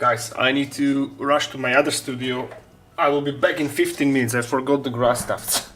Guys, I need to rush to my other studio. I will be back in 15 minutes. I forgot the grass tufts.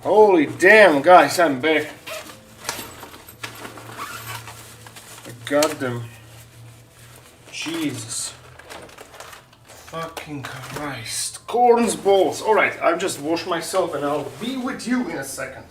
Holy damn, guys, I'm back. I got them. Jesus. Fucking Christ. Corns balls. Alright, I've just washed myself and I'll be with you in a second.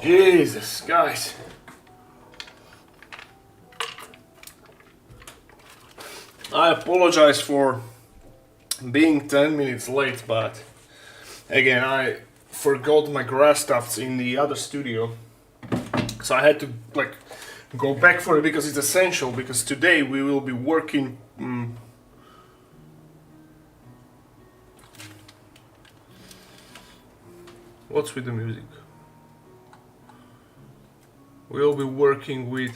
Jesus, guys. I apologize for being 10 minutes late, but again, I forgot my grass tufts in the other studio. So I had to like go back for it because it's essential, because today we will be working what's with the music? We'll be working with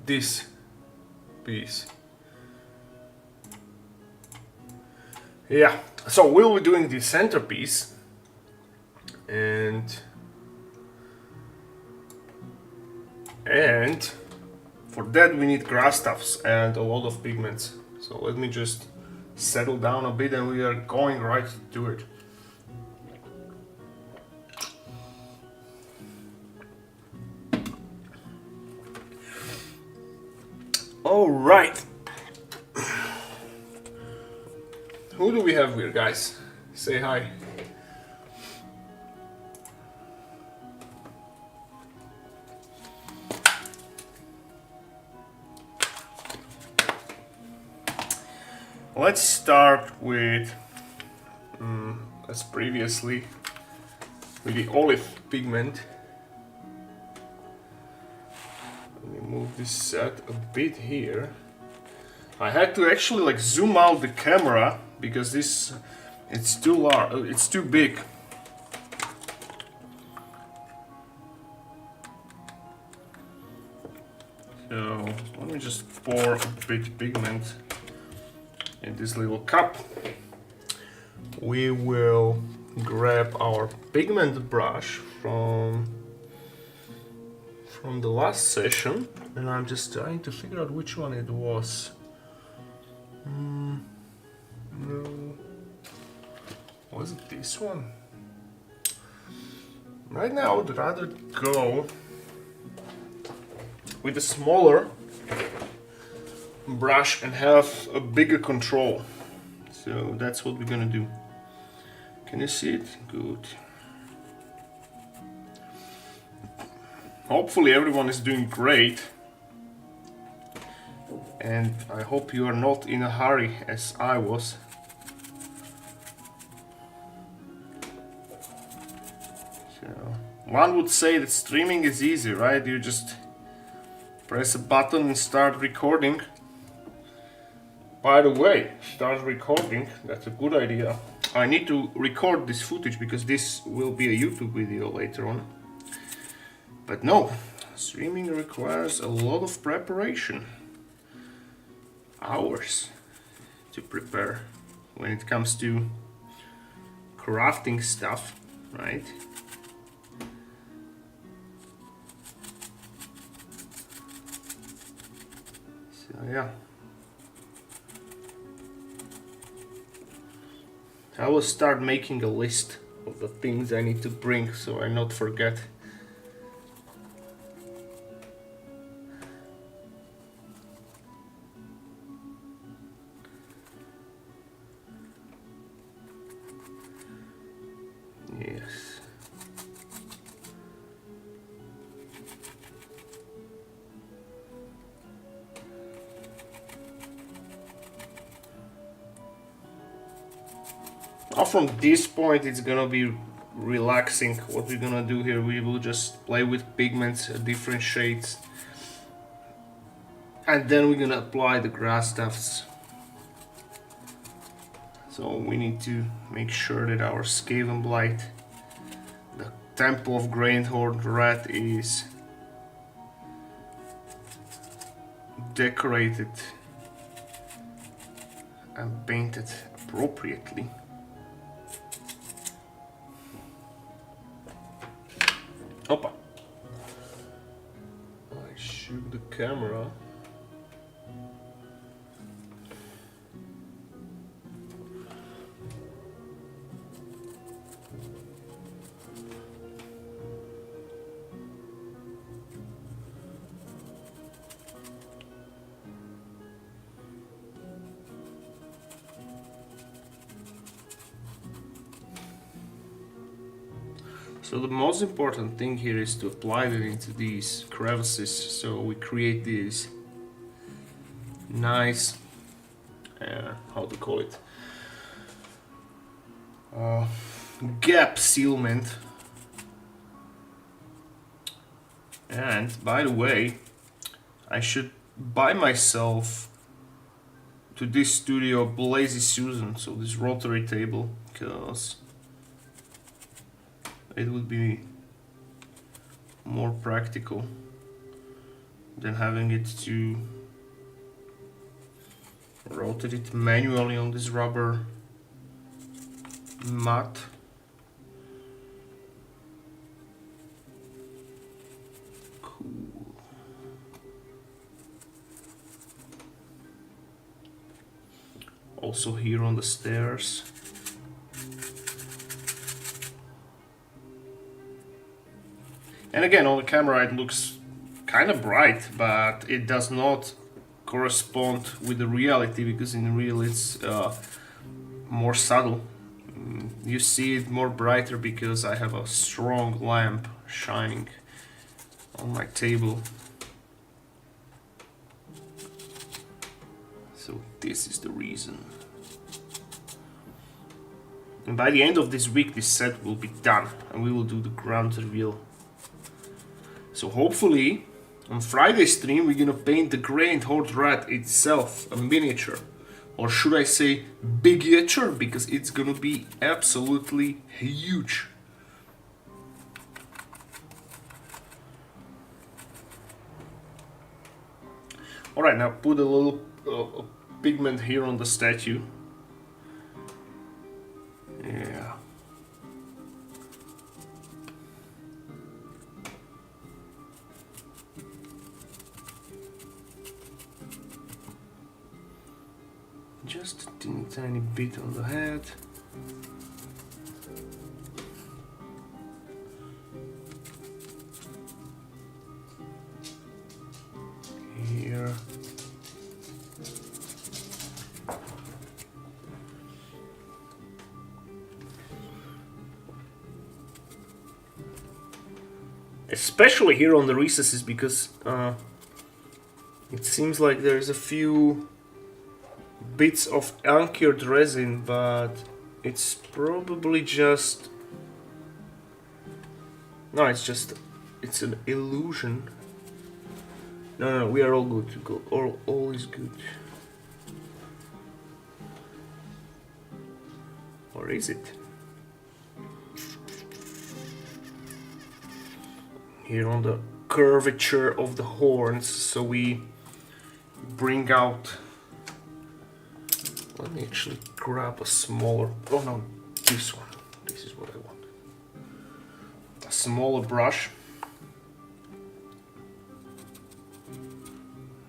this piece. Yeah, so we'll be doing the centerpiece, and for that we need grass tufts and a lot of pigments. So let me just settle down a bit and we are going right to it. All right. Who do we have here, guys? Say hi. Let's start with, as previously, with the olive pigment. Let me move this set a bit here. I had to actually like zoom out the camera because it's too large, it's too big. So let me just pour a bit pigment in this little cup. We will grab our pigment brush from the last session, and I'm just trying to figure out which one it was. No, was it this one? Right now I would rather go with a smaller brush and have a bigger control. So that's what we're gonna do. Can you see it? Good. Hopefully everyone is doing great, and I hope you are not in a hurry as I was. So one would say that streaming is easy, right? You just press a button and start recording. By the way, start recording, that's a good idea. I need to record this footage because this will be a YouTube video later on. But no, streaming requires a lot of preparation. Hours to prepare when it comes to crafting stuff, right? So yeah. I will start making a list of the things I need to bring so I not forget. Yes. Now from this point it's gonna be relaxing. What we're gonna do here, we will just play with pigments, different shades, and then we're gonna apply the grass tufts. So we need to make sure that our Skavenblight, the Temple of Greyhorn Rat, is decorated and painted appropriately. Opa! I shook the camera. So the most important thing here is to apply it into these crevices, so we create these nice, how to call it, gap sealment. And by the way, I should buy myself to this studio Blazy Susan, so this rotary table, because it would be more practical than having it to rotate it manually on this rubber mat. Cool. Also here on the stairs. And again, on the camera it looks kind of bright, but it does not correspond with the reality, because in real it's more subtle. You see it more brighter because I have a strong lamp shining on my table. So this is the reason. And by the end of this week this set will be done and we will do the grand reveal. So hopefully on Friday's stream we're gonna paint the Greyhorn Rat itself, a miniature. Or should I say bigature, because it's gonna be absolutely huge. Alright, now put a little pigment here on the statue. Yeah. Just a teeny tiny bit on the head. Here. Especially here on the recesses, because it seems like there's a few bits of anchored resin, but it's probably just... No, it's an illusion. No, we are all good to go. All is good. Or is it? Here on the curvature of the horns, so we bring out... Let me actually grab a smaller... Oh no, this one. This is what I want. A smaller brush.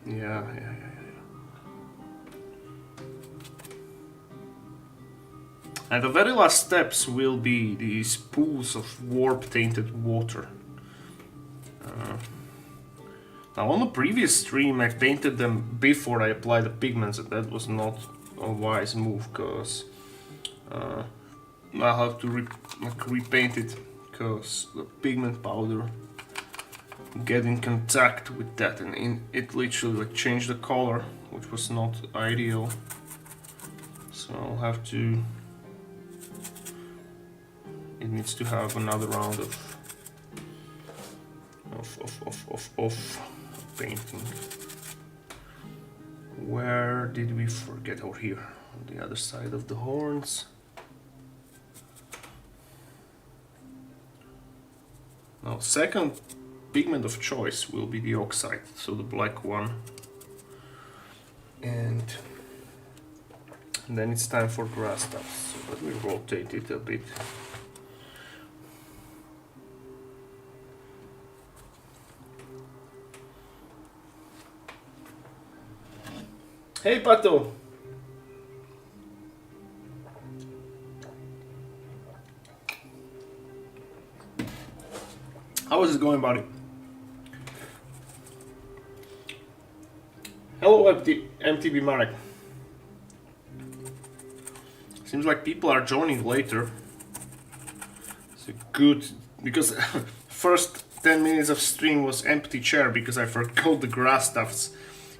Yeah. And the very last steps will be these pools of warp tainted water. Now on the previous stream I painted them before I applied the pigments, and that was not a wise move, because I'll have to repaint it, because the pigment powder get in contact with that, and it literally like changed the color, which was not ideal. So I'll have to. It needs to have another round of painting. Where did we forget? Over here, on the other side of the horns. Now, second pigment of choice will be the oxide, so the black one. And then it's time for grass stuff. So let me rotate it a bit. Hey Pato! How is it going, buddy? Hello MTB Marek. Seems like people are joining later. It's good, because first 10 minutes of stream was empty chair because I forgot the grass stuffs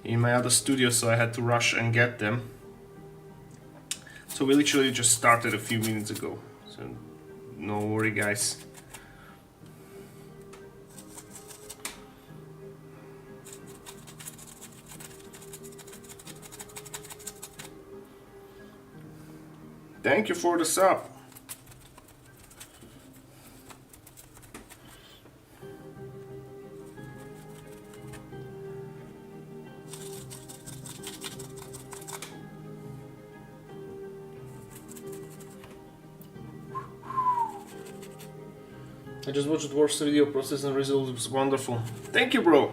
in my other studio, so I had to rush and get them. So we literally just started a few minutes ago, so no worry guys. Thank you for the sub. I just watched Dwarf's video, process and results was wonderful. Thank you, bro.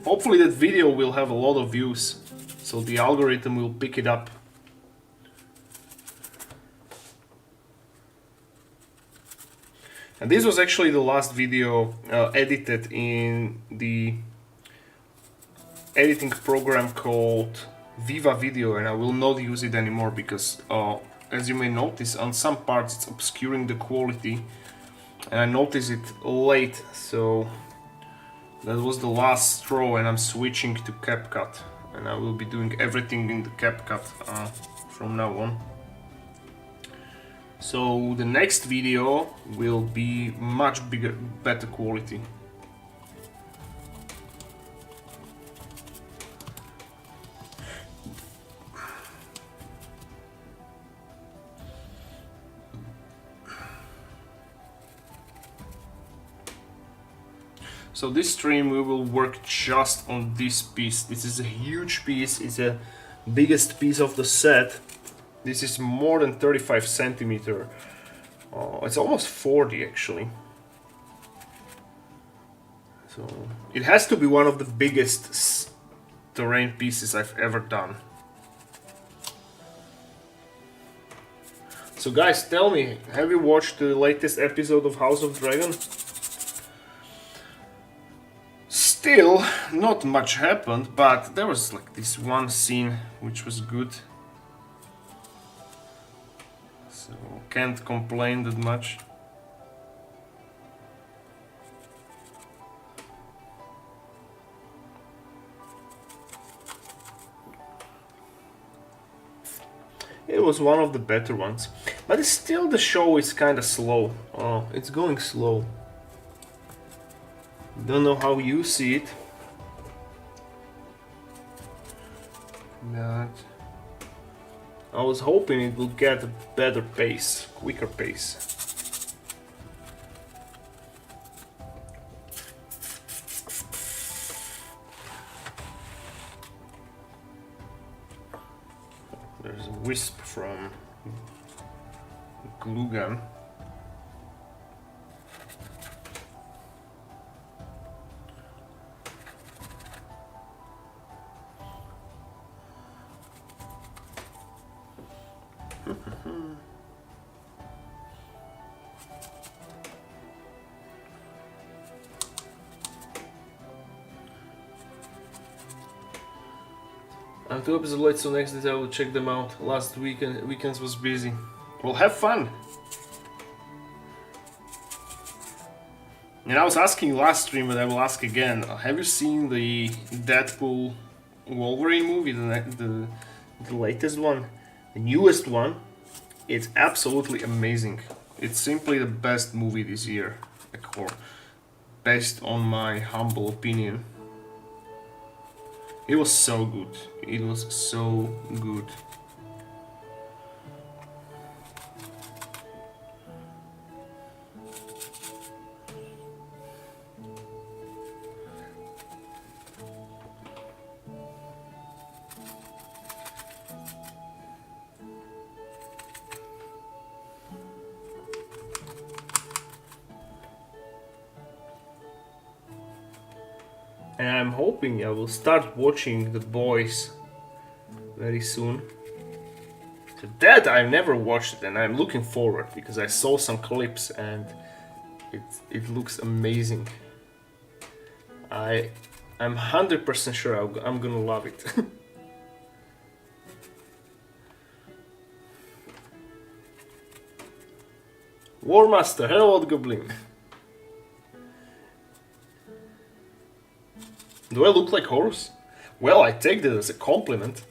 Hopefully that video will have a lot of views, so the algorithm will pick it up. And this was actually the last video edited in the editing program called Viva Video, and I will not use it anymore because as you may notice, on some parts it's obscuring the quality, and I noticed it late, so that was the last straw, and I'm switching to CapCut, and I will be doing everything in the CapCut from now on. So the next video will be much better quality. So this stream we will work just on this piece. This is a huge piece, it's the biggest piece of the set. This is more than 35 centimeter. It's almost 40 actually. So it has to be one of the biggest terrain pieces I've ever done. So guys, tell me, have you watched the latest episode of House of Dragon? Still, not much happened, but there was like this one scene which was good. So can't complain that much. It was one of the better ones, but it's still, the show is kind of slow. It's going slow. Don't know how you see it, but I was hoping it will get a better pace, quicker pace. There's a wisp from glue gun. I'm 2 episodes late, so next day I will check them out. Last weekends was busy. Well, have fun! And I was asking last stream, but I will ask again. Have you seen the Deadpool Wolverine movie, the latest one, the newest one? It's absolutely amazing. It's simply the best movie this year, or based on my humble opinion. It was so good. It was so good. And I'm hoping I will start watching The Boys very soon. So that I've never watched it, and I'm looking forward because I saw some clips and it looks amazing. I'm 100% sure I'm gonna love it. Warmaster, hello old goblin. Do I look like Horus? Well, I take that as a compliment.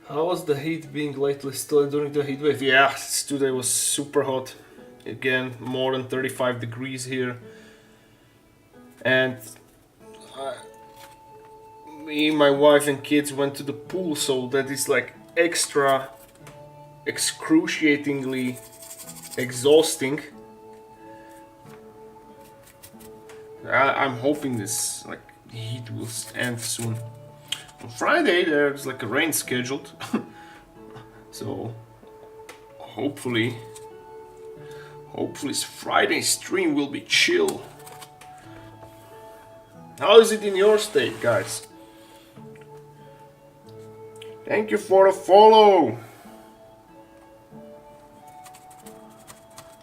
How was the heat being lately, still during the heat wave? Yeah, today was super hot. Again, more than 35 degrees here. And me, my wife and kids went to the pool, so that is like extra excruciatingly exhausting. I'm hoping this like heat will end soon. On Friday there's like a rain scheduled, so hopefully Friday stream will be chill. How is it in your state, guys? Thank you for the follow.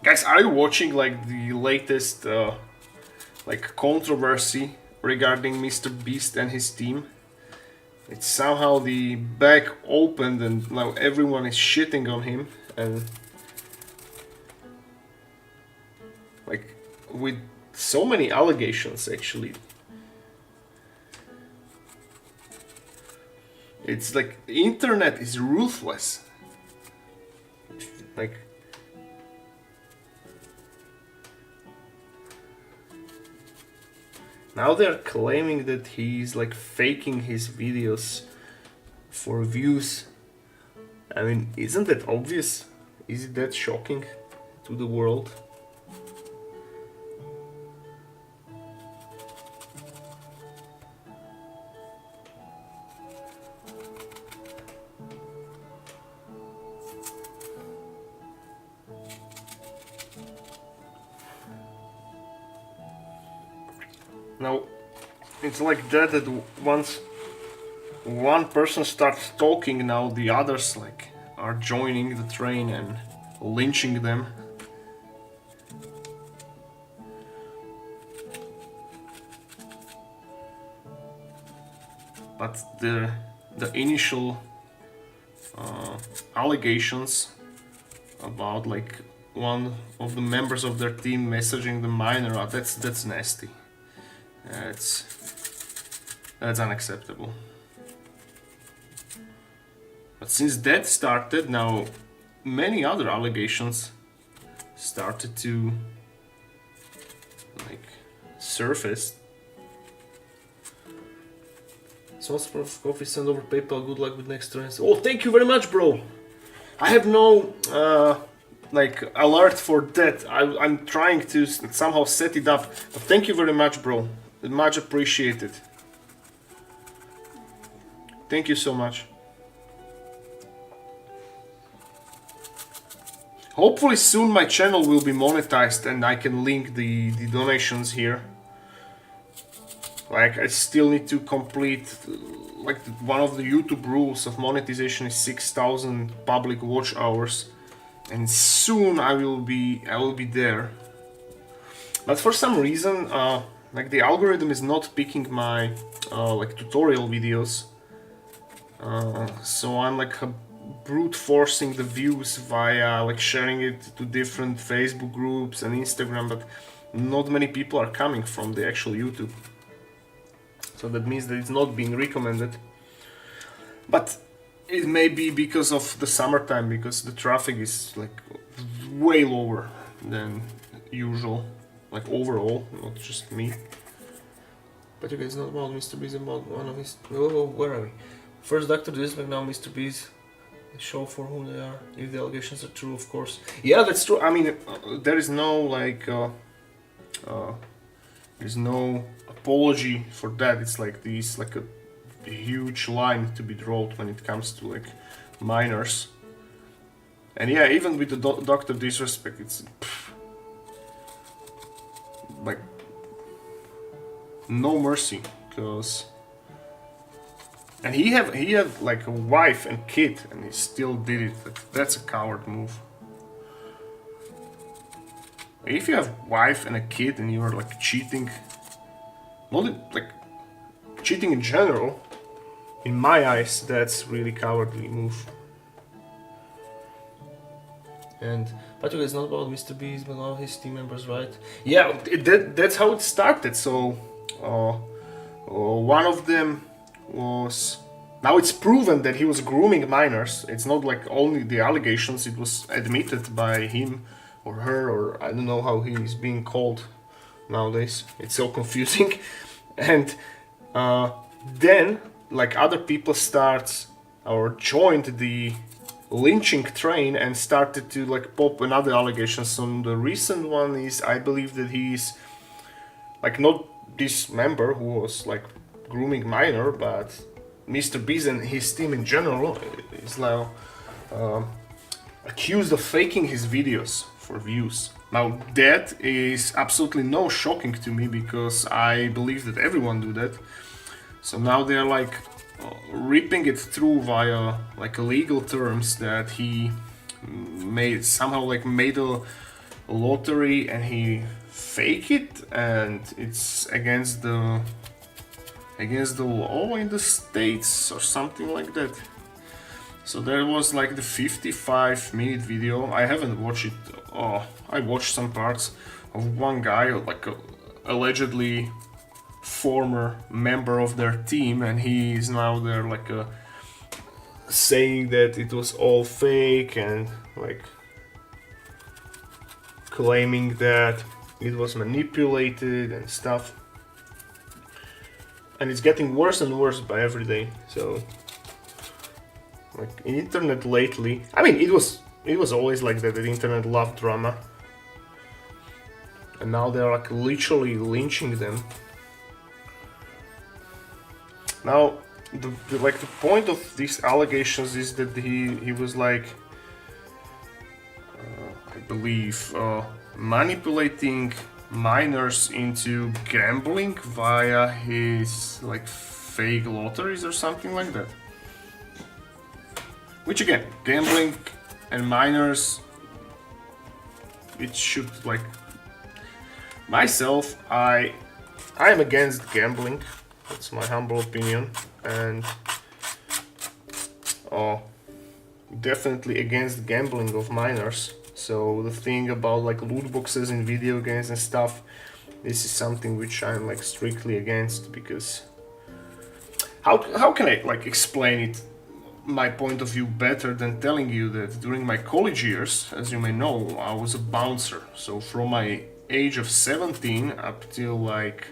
Guys, are you watching like the latest like controversy regarding Mr. Beast and his team? It's somehow the back opened and now everyone is shitting on him, and like with so many allegations actually. It's like the internet is ruthless. Like now they're claiming that he's like faking his videos for views. I mean, isn't that obvious? Is it that shocking to the world? Now, it's like that once one person starts talking, now the others like are joining the train and lynching them. But the initial allegations about like one of the members of their team messaging the minor, that's nasty. That's unacceptable. But since that started, now many other allegations started to like surface. Someone's proof of coffee, send over PayPal, good luck with next trends. Oh, thank you very much, bro! I have no like alert for that. I'm trying to somehow set it up, but thank you very much, bro. Much appreciated. Thank you so much. Hopefully soon my channel will be monetized and I can link the donations here. Like I still need to complete like one of the YouTube rules of monetization is 6,000 public watch hours. and soon I will be there. But for some reason, like the algorithm is not picking my like tutorial videos, so I'm like brute forcing the views via like sharing it to different Facebook groups and Instagram, but not many people are coming from the actual YouTube. So that means that it's not being recommended. But it may be because of the summertime, because the traffic is like way lower than usual, like overall, not just me. But you guys know about Mr. B's, about one of his... Oh, where are we? First Dr. Dismac, now Mr. B's. Show for whom they are, if the allegations are true, of course. Yeah, that's true. I mean, there is no like... there's no apology for that. It's like this, like a huge line to be drawn when it comes to like minors. And yeah, even with the Dr. Disrespect, it's like no mercy, because and he had like a wife and kid, and he still did it. That's a coward move. If you have wife and a kid and you're like cheating, not like cheating in general, in my eyes, that's really cowardly move. And Patrick is not about Mr. Beast, but all his team members, right? Yeah, that's how it started. So one of them was... Now it's proven that he was grooming minors. It's not like only the allegations, it was admitted by him or her, or I don't know how he is being called nowadays. It's so confusing. And then like other people start or joined the lynching train and started to like pop another allegations. So the recent one is, I believe that he's like not this member who was like grooming minor, but Mr. Beast and his team in general is now accused of faking his videos for views. Now that is absolutely no shocking to me, because I believe that everyone do that. So now they're like ripping it through via like legal terms that he somehow made a lottery and he faked it, and it's against the law in the States or something like that. So there was like the 55-minute video. I haven't watched it. I watched some parts of one guy, like allegedly former member of their team, and he is now there like saying that it was all fake, and like claiming that it was manipulated and stuff. And it's getting worse and worse by every day. So like internet lately, I mean, it was always like that. The internet loved drama, and now they're like literally lynching them. Now the point of these allegations is that he was like I believe manipulating minors into gambling via his like fake lotteries or something like that. Which again, gambling and minors, it should like... Myself, I am against gambling. That's my humble opinion, and definitely against gambling of minors. So the thing about like loot boxes in video games and stuff, this is something which I'm like strictly against, because how can I like explain it, my point of view, better than telling you that during my college years, as you may know, I was a bouncer. So from my age of 17 up till like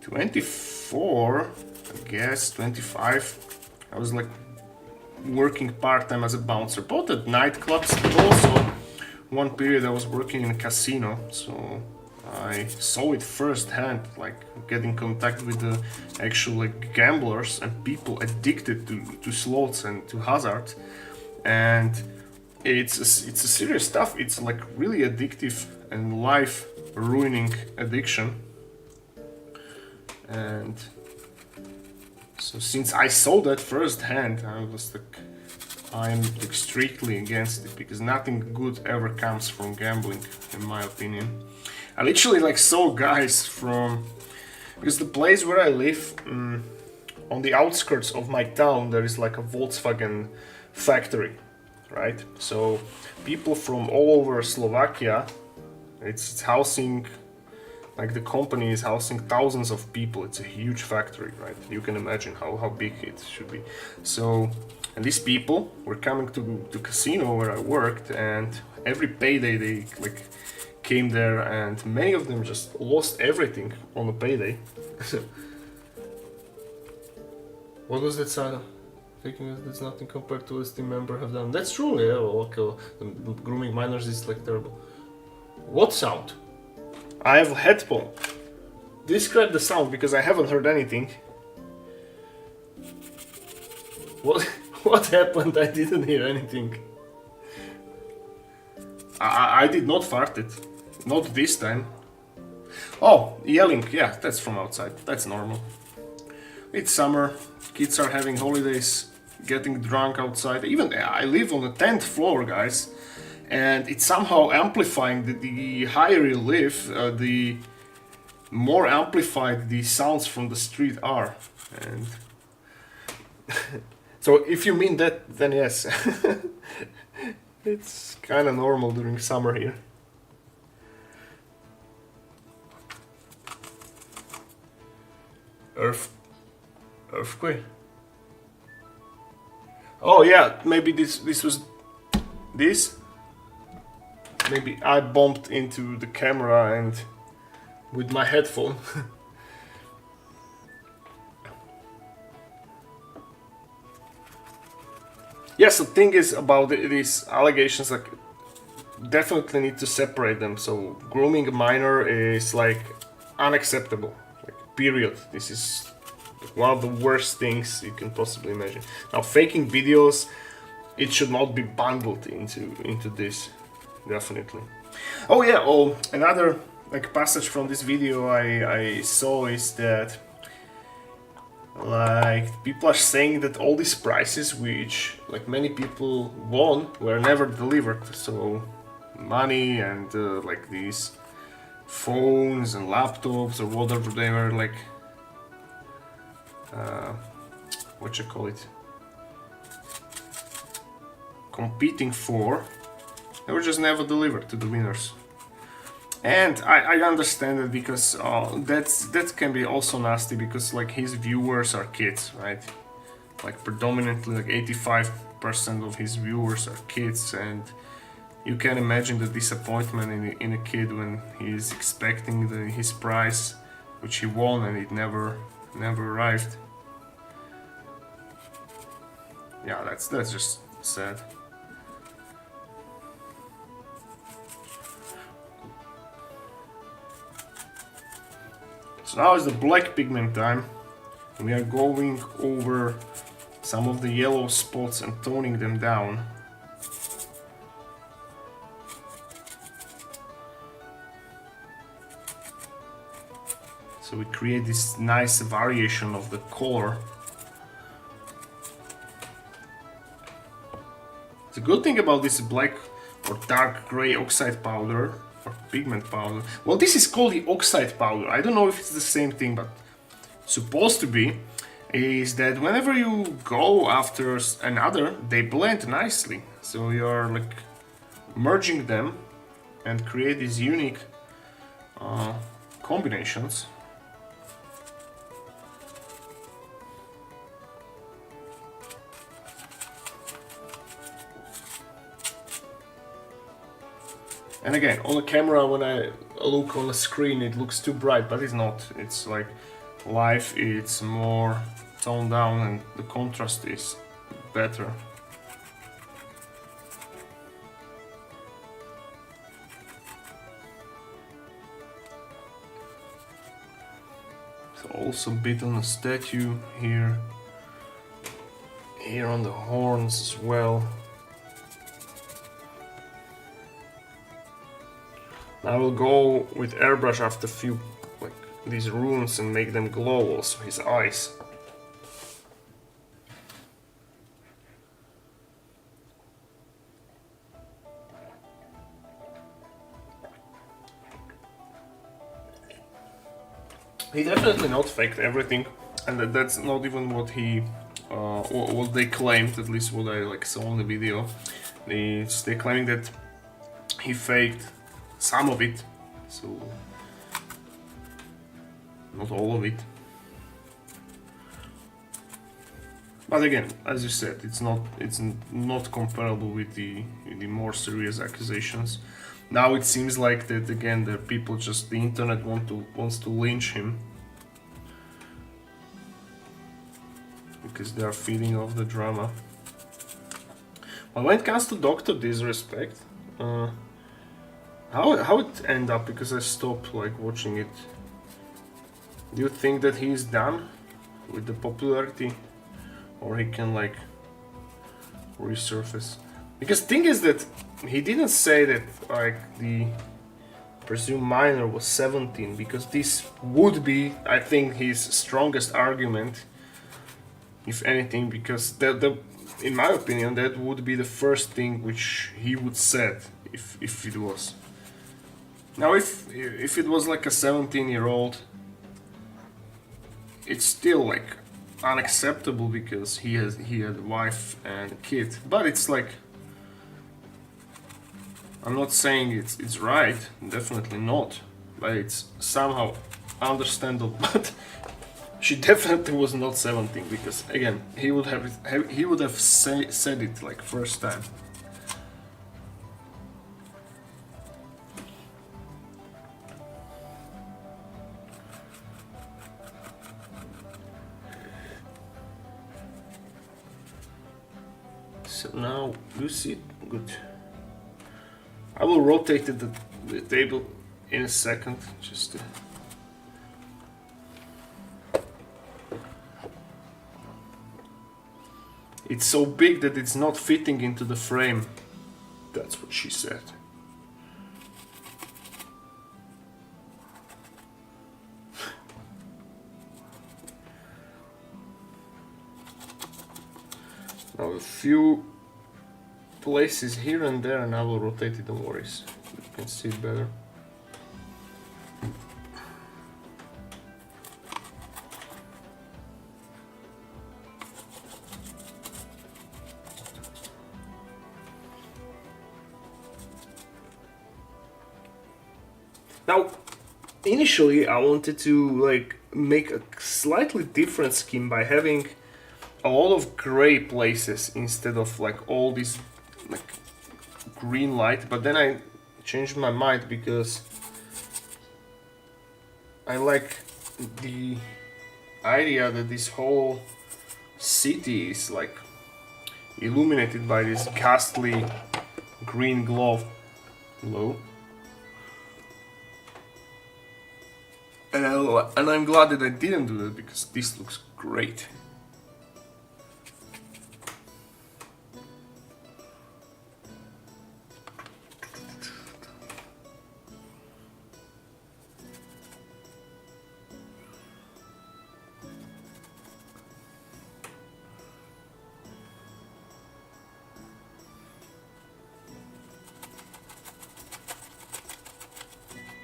24, I guess 25, I was like working part-time as a bouncer, both at nightclubs, but also one period I was working in a casino. So I saw it firsthand, like getting contact with the actual like gamblers and people addicted to slots and to hazard, and it's a serious stuff. It's like really addictive and life-ruining addiction. And so since I saw that firsthand, I was like, I'm strictly against it because nothing good ever comes from gambling, in my opinion. I literally like saw guys from, because the place where I live, on the outskirts of my town, there is like a Volkswagen factory, right? So people from all over Slovakia, it's housing, like the company is housing thousands of people. It's a huge factory, right? You can imagine how big it should be. So, and these people were coming to the casino where I worked, and every payday they like came there, and many of them just lost everything on the payday. What was that sound? Thinking that's nothing compared to what Steam member have done. That's true, yeah. Okay, grooming minors is like terrible. What sound? I have a headphone. Describe the sound because I haven't heard anything. What? What happened? I didn't hear anything. I did not fart it. Not this time. Oh, yelling. Yeah, that's from outside. That's normal. It's summer. Kids are having holidays, getting drunk outside. Even I live on the 10th floor, guys. And it's somehow amplifying. The higher you live, the more amplified the sounds from the street are. And so if you mean that, then yes. It's kind of normal during summer here. Earthquake. Oh yeah, maybe this was this. Maybe I bumped into the camera and with my headphone. Yes, the thing is about these allegations, like, definitely need to separate them. So grooming a minor is like unacceptable, like period. This is one of the worst things you can possibly imagine. Now, faking videos, it should not be bundled into this, definitely. Oh yeah, another like passage from this video I saw is that like people are saying that all these prices which like many people won were never delivered. So money and like these phones and laptops or whatever they were like what you call it, competing for, they were just never delivered to the winners. And I understand it because that can be also nasty because like his viewers are kids, right? Like predominantly like 85% of his viewers are kids, and you can imagine the disappointment in a kid when he's expecting his prize, which he won, and it never arrived. Yeah, that's just sad. So now is the black pigment time. We are going over some of the yellow spots and toning them down. So we create this nice variation of the color. The good thing about this black or dark gray oxide powder or pigment powder, well, this is called the oxide powder. I don't know if it's the same thing, but supposed to be, is that whenever you go after another, they blend nicely. So you're like merging them and create these unique combinations. And again, on the camera, when I look on the screen, it looks too bright, but it's not. It's like live, it's more toned down and the contrast is better. So also a bit on the statue here. Here on the horns as well. I will go with airbrush after a few like these runes and make them glow also, his eyes. he definitely not faked everything, and that's not even what he, what they claimed. At least what I like saw on the video. They're claiming that he faked some of it, so not all of it. But again, as you said, it's not comparable with the more serious accusations. Now it seems like that again, the people just the internet wants to lynch him because they are feeding off the drama. But when it comes to Dr. Disrespect, how it end up? Because I stopped like watching it. Do you think that he's done with the popularity, or he can like resurface? Because thing is that he didn't say that like the presumed minor was 17, because this would be, I think, his strongest argument, if anything, because in my opinion, that would be the first thing which he would said if it was. Now, if it was like a 17-year-old, it's still like unacceptable because he had a wife and a kid. But it's like, I'm not saying it's right, definitely not, but it's somehow understandable. But she definitely was not 17, because again, he would have said it like first time. So now you see it good. I will rotate the table in a second, just to... It's so big that it's not fitting into the frame. That's what she said. Now a few places here and there, and I will rotate it, don't worry, so you can see it better. Now, initially I wanted to like make a slightly different scheme by having a lot of gray places instead of like all this like green light, but then I changed my mind because I like the idea that this whole city is like illuminated by this ghastly green glow. And I'm glad that I didn't do that, because this looks great.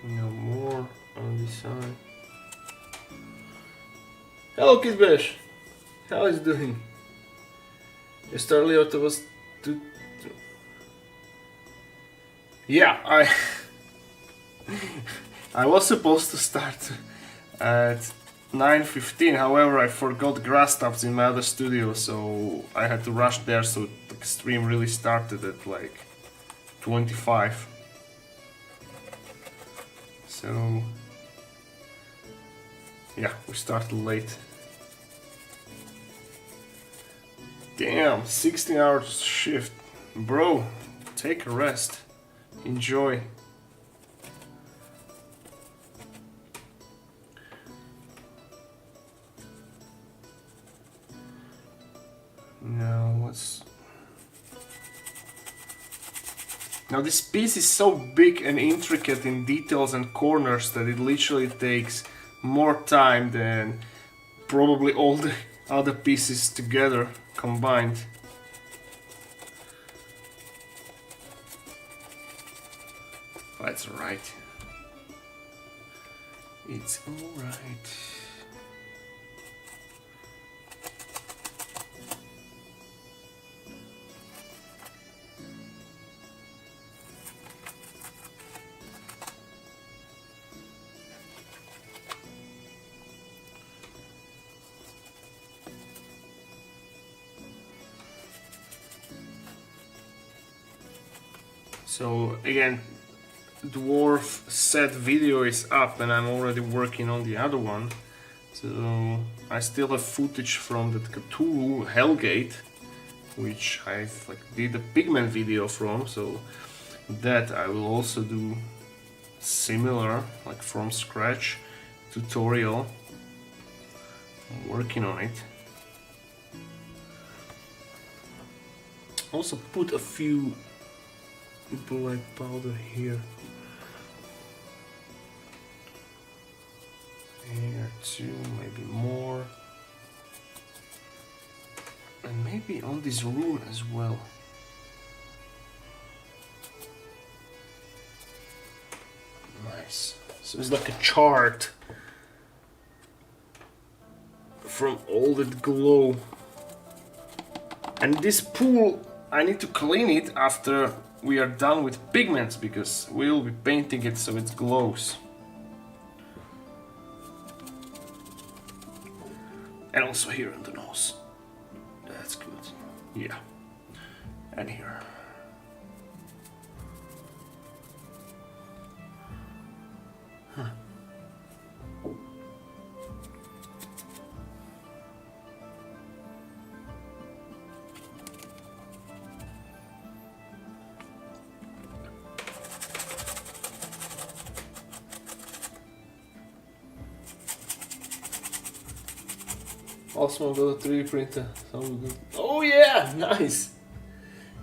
No more on this side. Hello, Kid Bash. How is it doing? Yesterday it was yeah, I was supposed to start at 9:15. However, I forgot grass stops in my other studio, so I had to rush there. So the stream really started at like 25. So yeah, we started late. Damn, 16-hour shift. Bro, take a rest. Enjoy. Now this piece is so big and intricate in details and corners that it literally takes more time than probably all the other pieces together combined. That's right. It's alright. So again, dwarf set video is up and I'm already working on the other one. So I still have footage from the Cthulhu Hellgate, which I did a pigment video from, so that I will also do similar, like from scratch tutorial. I'm working on it. Also put a few black powder here. Here too, maybe more. And maybe on this rune as well. Nice. So it's like a chart from all that glow. And this pool, I need to clean it after we are done with pigments, because we'll be painting it so it glows. And also here in the nose. That's good. Yeah. And here. Huh. Awesome, I got a 3D printer. Sounds good. Oh yeah, nice.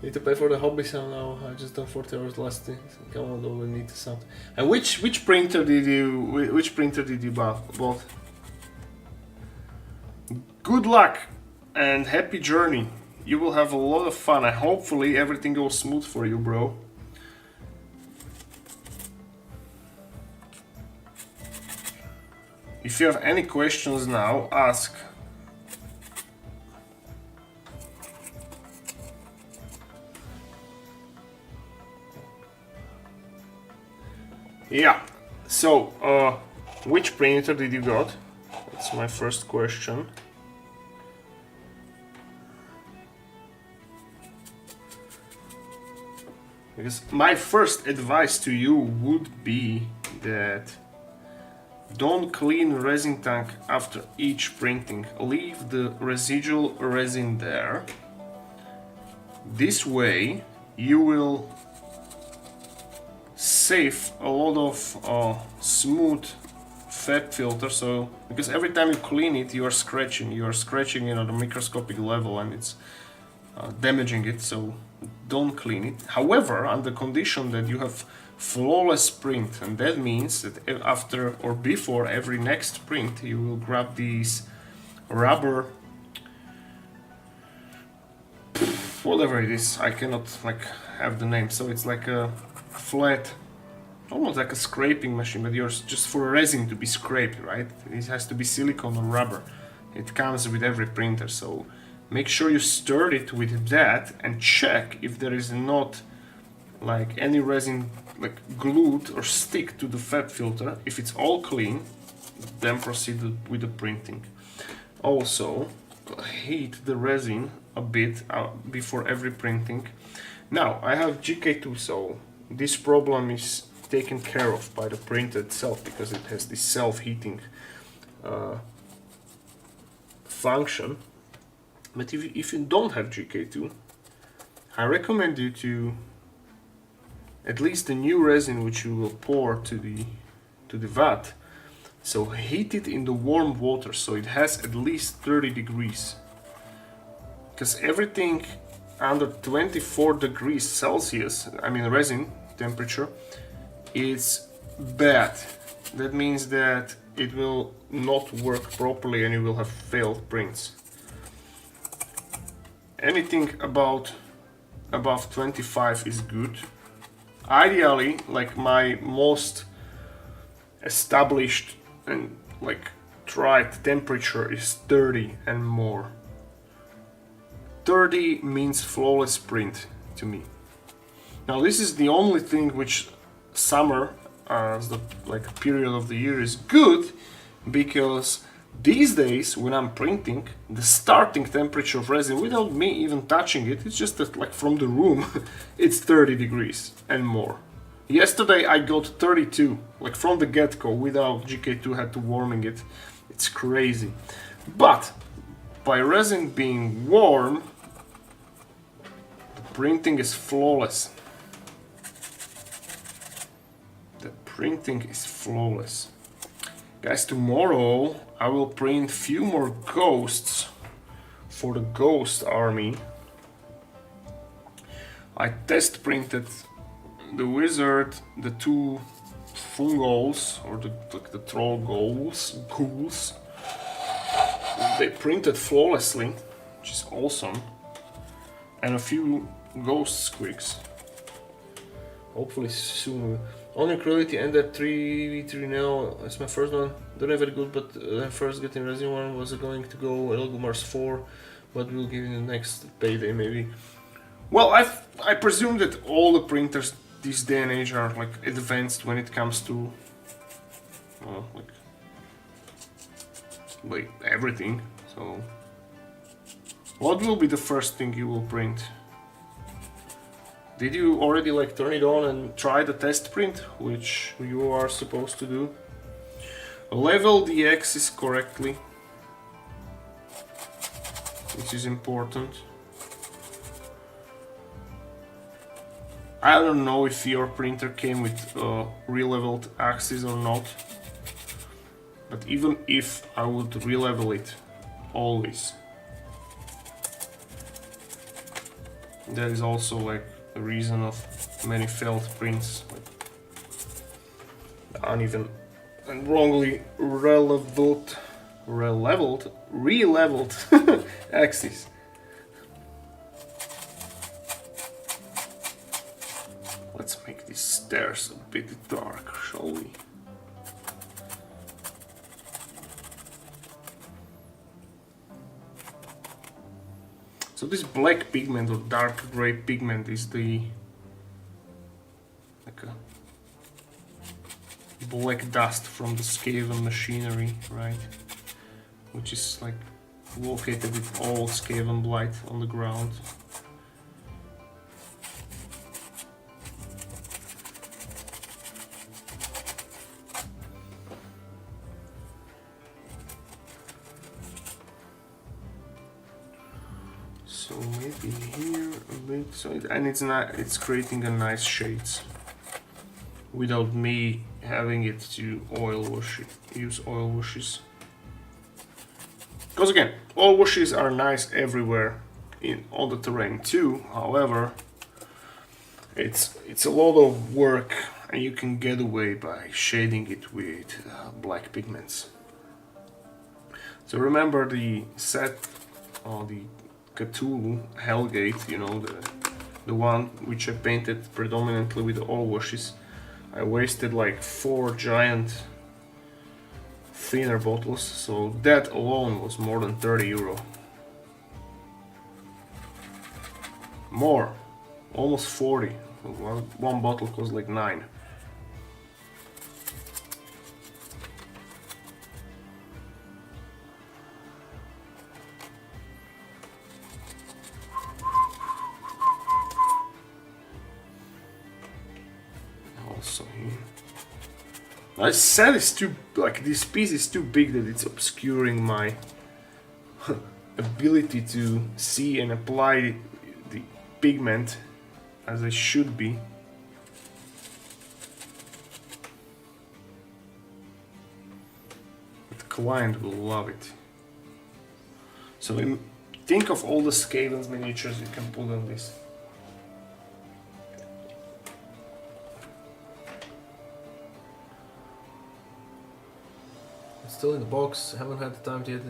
Need to pay for the hobby sound now. I just done 40 hours last day. So come on, don't need the sound. And which printer did you bought? Good luck and happy journey. You will have a lot of fun and hopefully everything goes smooth for you, bro. If you have any questions now, ask. Yeah, so which printer did you got? That's my first question. Because my first advice to you would be that don't clean resin tank after each printing. Leave the residual resin there. This way you will save a lot of smooth fat filter. So because every time you clean it, you are scratching it at a microscopic level, and it's damaging it. So don't clean it. However, under condition that you have flawless print, and that means that after or before every next print, you will grab these rubber, whatever it is. I cannot have the name. So it's like a flat, almost like a scraping machine, but yours just for resin to be scraped, right? It has to be silicone or rubber. It comes with every printer, so make sure you stir it with that and check if there is not like any resin glued or stick to the fat filter. If it's all clean, then proceed with the printing. Also, heat the resin a bit before every printing. Now, I have GK2, so this problem is taken care of by the printer itself, because it has this self-heating function. But if you don't have GK2, I recommend you to at least the new resin which you will pour to the vat, so heat it in the warm water so it has at least 30 degrees. Because everything under 24 degrees Celsius, I mean resin temperature, is bad. That means that it will not work properly and you will have failed prints. Anything above 25 is good. Ideally, like my most established and like tried temperature is 30 and more. 30 means flawless print to me. Now this is the only thing which summer as the like period of the year is good, because these days when I'm printing, the starting temperature of resin without me even touching it, it's just that like from the room it's 30 degrees and more. Yesterday I got 32, like from the get-go, without GK2 had to warming it. It's crazy. But by resin being warm, the printing is flawless. The printing is flawless. Guys, tomorrow I will print few more ghosts for the ghost army. I test printed the wizard, the two fungols, or the troll ghouls. They printed flawlessly, which is awesome. And a few ghost squigs. Hopefully soon. Only quality ended 3v3 now. It's my first one. Don't have it good, but first getting resin one was going to go Elgumars 4, but we'll give it the next payday maybe. Well, I presume that all the printers this day and age are like advanced when it comes to like everything. So what will be the first thing you will print? Did you already like turn it on and try the test print, which you are supposed to do? Level the axis correctly, which is important. I don't know if your printer came with re-leveled axis or not, but even if, I would re-level it always. That is also like the reason of many failed prints, like uneven and wrongly re-leveled axis. Let's make these stairs a bit dark, shall we? So this black pigment or dark gray pigment is the like a black dust from the Skaven machinery, right? Which is like located with all Skavenblight on the ground. So maybe here a bit, so it's creating a nice shades without me having it to use oil washes. Because again, oil washes are nice everywhere on the terrain too. However, it's a lot of work, and you can get away by shading it with black pigments. So remember the set, the Cthulhu Hellgate, you know, the one which I painted predominantly with oil washes. I wasted like 4 giant thinner bottles, so that alone was more than 30 euro. More, almost 40. One bottle cost like 9. I said it's too, like this piece is too big that it's obscuring my ability to see and apply the pigment as I should be. But the client will love it. So think of all the Skaven's miniatures you can put on this. Still in the box, haven't had the time to yet.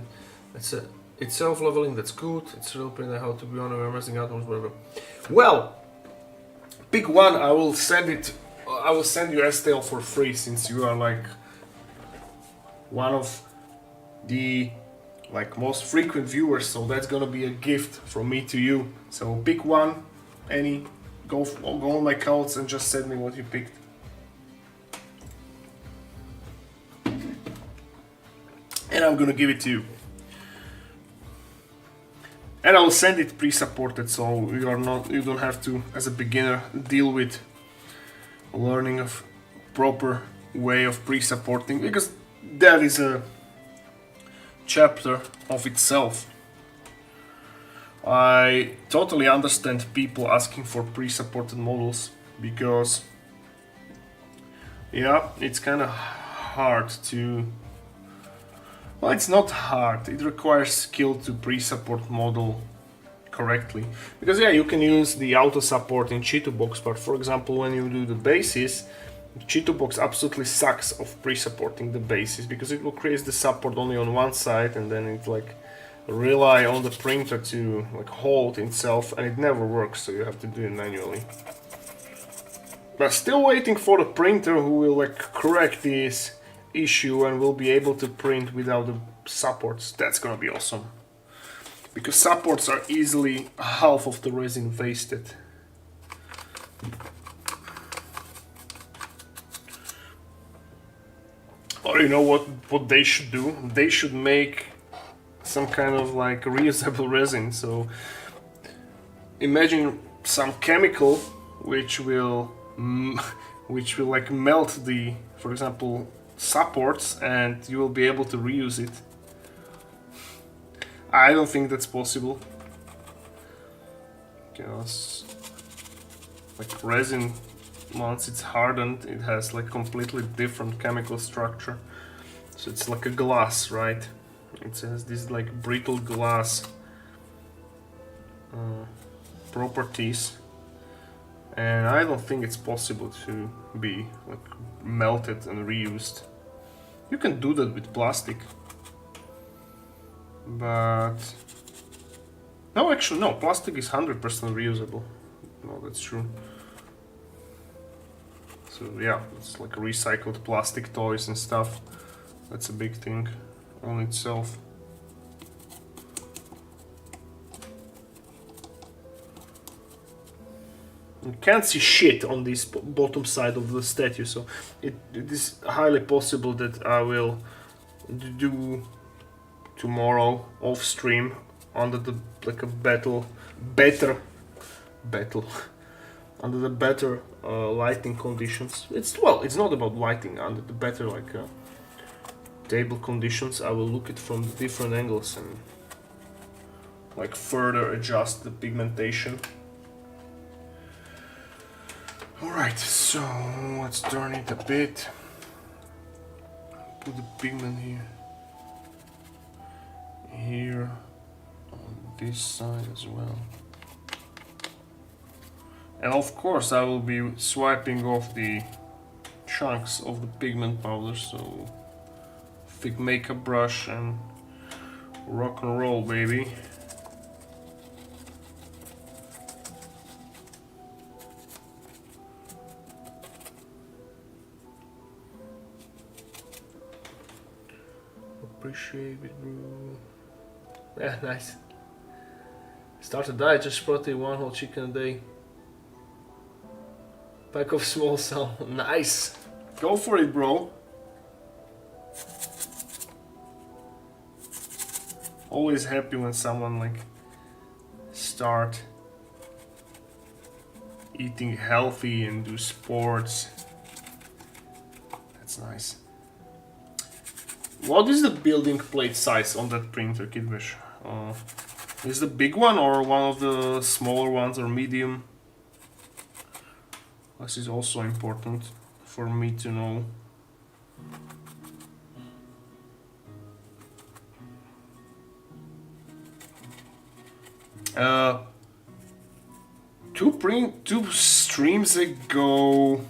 It's self-leveling, that's good. It's real print, how to be honest, we're messing out, whatever. Well, pick one. I will send you STL for free, since you are like one of the like most frequent viewers, so that's gonna be a gift from me to you. So pick one, any, go on my counts and just send me what you picked. And I'm gonna give it to you. And I'll send it pre-supported, so you don't have to, as a beginner, deal with learning a proper way of pre-supporting, because that is a chapter of itself. I totally understand people asking for pre-supported models, because yeah, it's kind of hard to... Well, it's not hard, it requires skill to pre-support model correctly. Because yeah, you can use the auto support in Chitubox, but for example when you do the bases, Chitubox absolutely sucks of pre-supporting the bases, because it will create the support only on one side and then it like rely on the printer to like hold itself, and it never works, so you have to do it manually. But still waiting for the printer who will like correct this issue and will be able to print without the supports. That's gonna be awesome, because supports are easily half of the resin wasted. Or you know what they should do? They should make some kind of like reusable resin. So imagine some chemical which will like melt the, for example, supports, and you will be able to reuse it. I don't think that's possible, because like resin, once it's hardened, it has like completely different chemical structure. So it's like a glass, right? It has this like brittle glass properties, and I don't think it's possible to be like melted and reused. You can do that with plastic, but no, actually no, plastic is 100% reusable. No, that's true. So yeah, it's like recycled plastic toys and stuff. That's a big thing on itself. You can't see shit on this bottom side of the statue, so it is highly possible that I will do tomorrow off stream under the like a better under the better lighting conditions. It's not about lighting, under the better like table conditions. I will look at from the different angles and like further adjust the pigmentation. Alright, so let's turn it a bit. Put the pigment here on this side as well. And of course I will be swiping off the chunks of the pigment powder, so thick makeup brush and rock and roll, baby. Appreciate it, bro. Yeah, nice. Start to die, just protein, one whole chicken a day. Pack of small cell, nice. Go for it, bro. Always happy when someone like start eating healthy and do sports. That's nice. What is the building plate size on that printer, Kidwish? Is the big one or one of the smaller ones, or medium? This is also important for me to know. Two streams ago,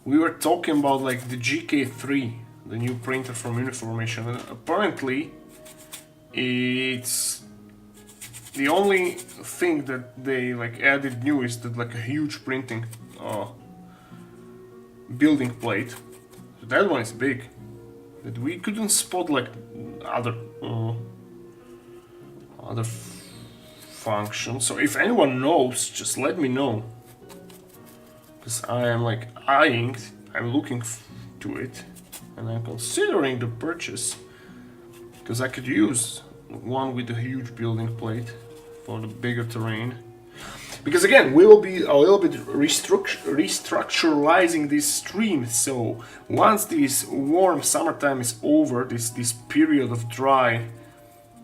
we were talking about like the GK3, the new printer from Uniformation, and apparently it's the only thing that they like added new is that like a huge printing building plate. So that one is big. that we couldn't spot like other functions. So if anyone knows, just let me know, because I am like I'm looking to it, and I'm considering the purchase, because I could use one with a huge building plate for the bigger terrain. Because again, we will be a little bit restructuralizing this stream. So once this warm summertime is over, this period of dry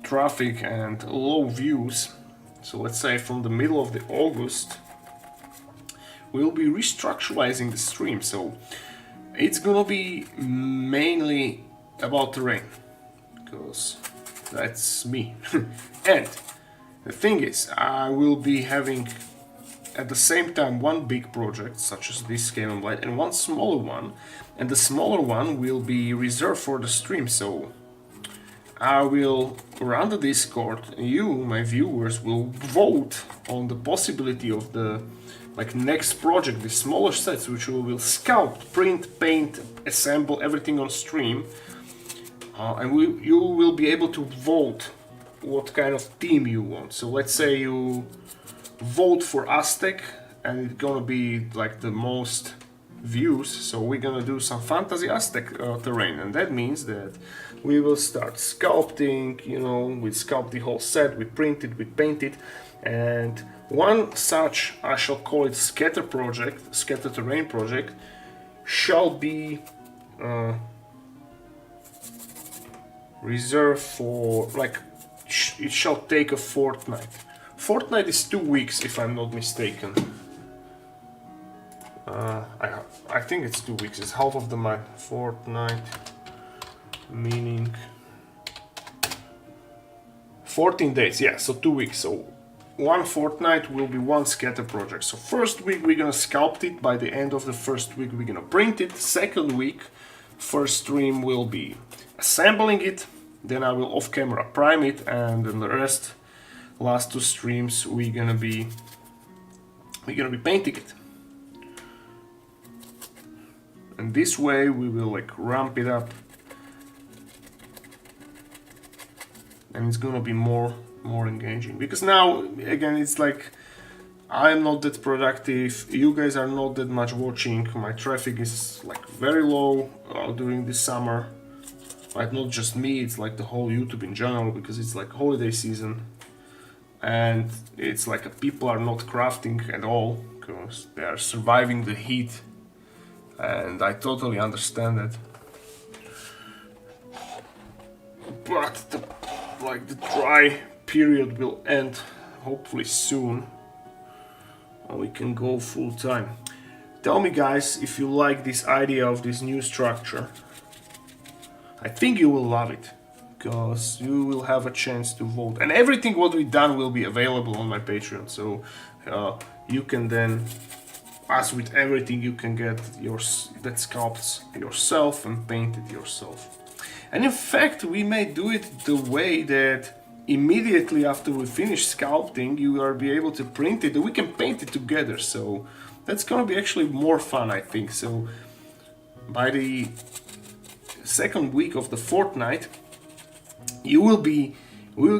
traffic and low views, so let's say from the middle of the August, we'll be restructuralizing the stream. So it's gonna be mainly about terrain, because that's me. And the thing is, I will be having at the same time one big project, such as this Skavenblight, and one smaller one, and the smaller one will be reserved for the stream. So I will run the Discord, and you, my viewers, will vote on the possibility of the next project, the smaller sets, which we will sculpt, print, paint, assemble everything on stream, and you will be able to vote what kind of theme you want. So let's say you vote for Aztec, and it's gonna be like the most views, so we're gonna do some fantasy Aztec terrain, and that means that we will start sculpting, you know, we sculpt the whole set, we print it, we paint it, and one such, I shall call it scatter terrain project, shall be reserved for, like, it shall take a fortnight. Fortnight is 2 weeks, if I'm not mistaken. I think it's 2 weeks, it's half of the month. Fortnight, meaning 14 days, yeah, so 2 weeks. So one fortnight will be one scatter project. So first week we're gonna sculpt it, by the end of the first week we're gonna print it. Second week, first stream will be assembling it, then I will off camera prime it, and then the rest, last 2 streams, we're gonna be painting it. And this way we will like ramp it up, and it's gonna be more engaging, because now again it's like I'm not that productive, you guys are not that much watching, my traffic is like very low during the summer. Like not just me, it's like the whole YouTube in general, because it's like holiday season, and it's like people are not crafting at all because they are surviving the heat, and I totally understand that. But the dry period will end hopefully soon, and we can go full time. Tell me guys if you like this idea of this new structure. I think you will love it, because you will have a chance to vote, and everything what we've done will be available on my Patreon, so you can then, as with everything, you can get that sculpts yourself and paint it yourself. And in fact, we may do it the way that immediately after we finish sculpting, you will be able to print it, and we can paint it together. So that's gonna be actually more fun, I think. So by the second week of the fortnight, we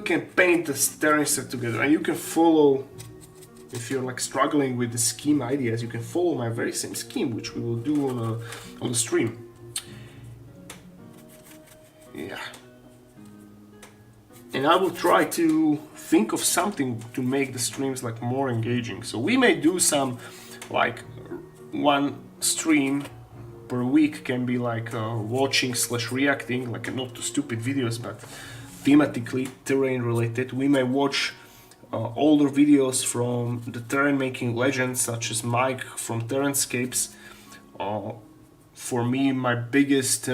can paint the terrain set together, and you can follow, if you're like struggling with the scheme ideas, you can follow my very same scheme, which we will do on the stream. Yeah. And I will try to think of something to make the streams like more engaging. So we may do some, like, one stream per week can be like watching / reacting, like not too stupid videos, but thematically terrain related. We may watch older videos from the terrain making legends, such as Mike from Terrainscapes. For me, my biggest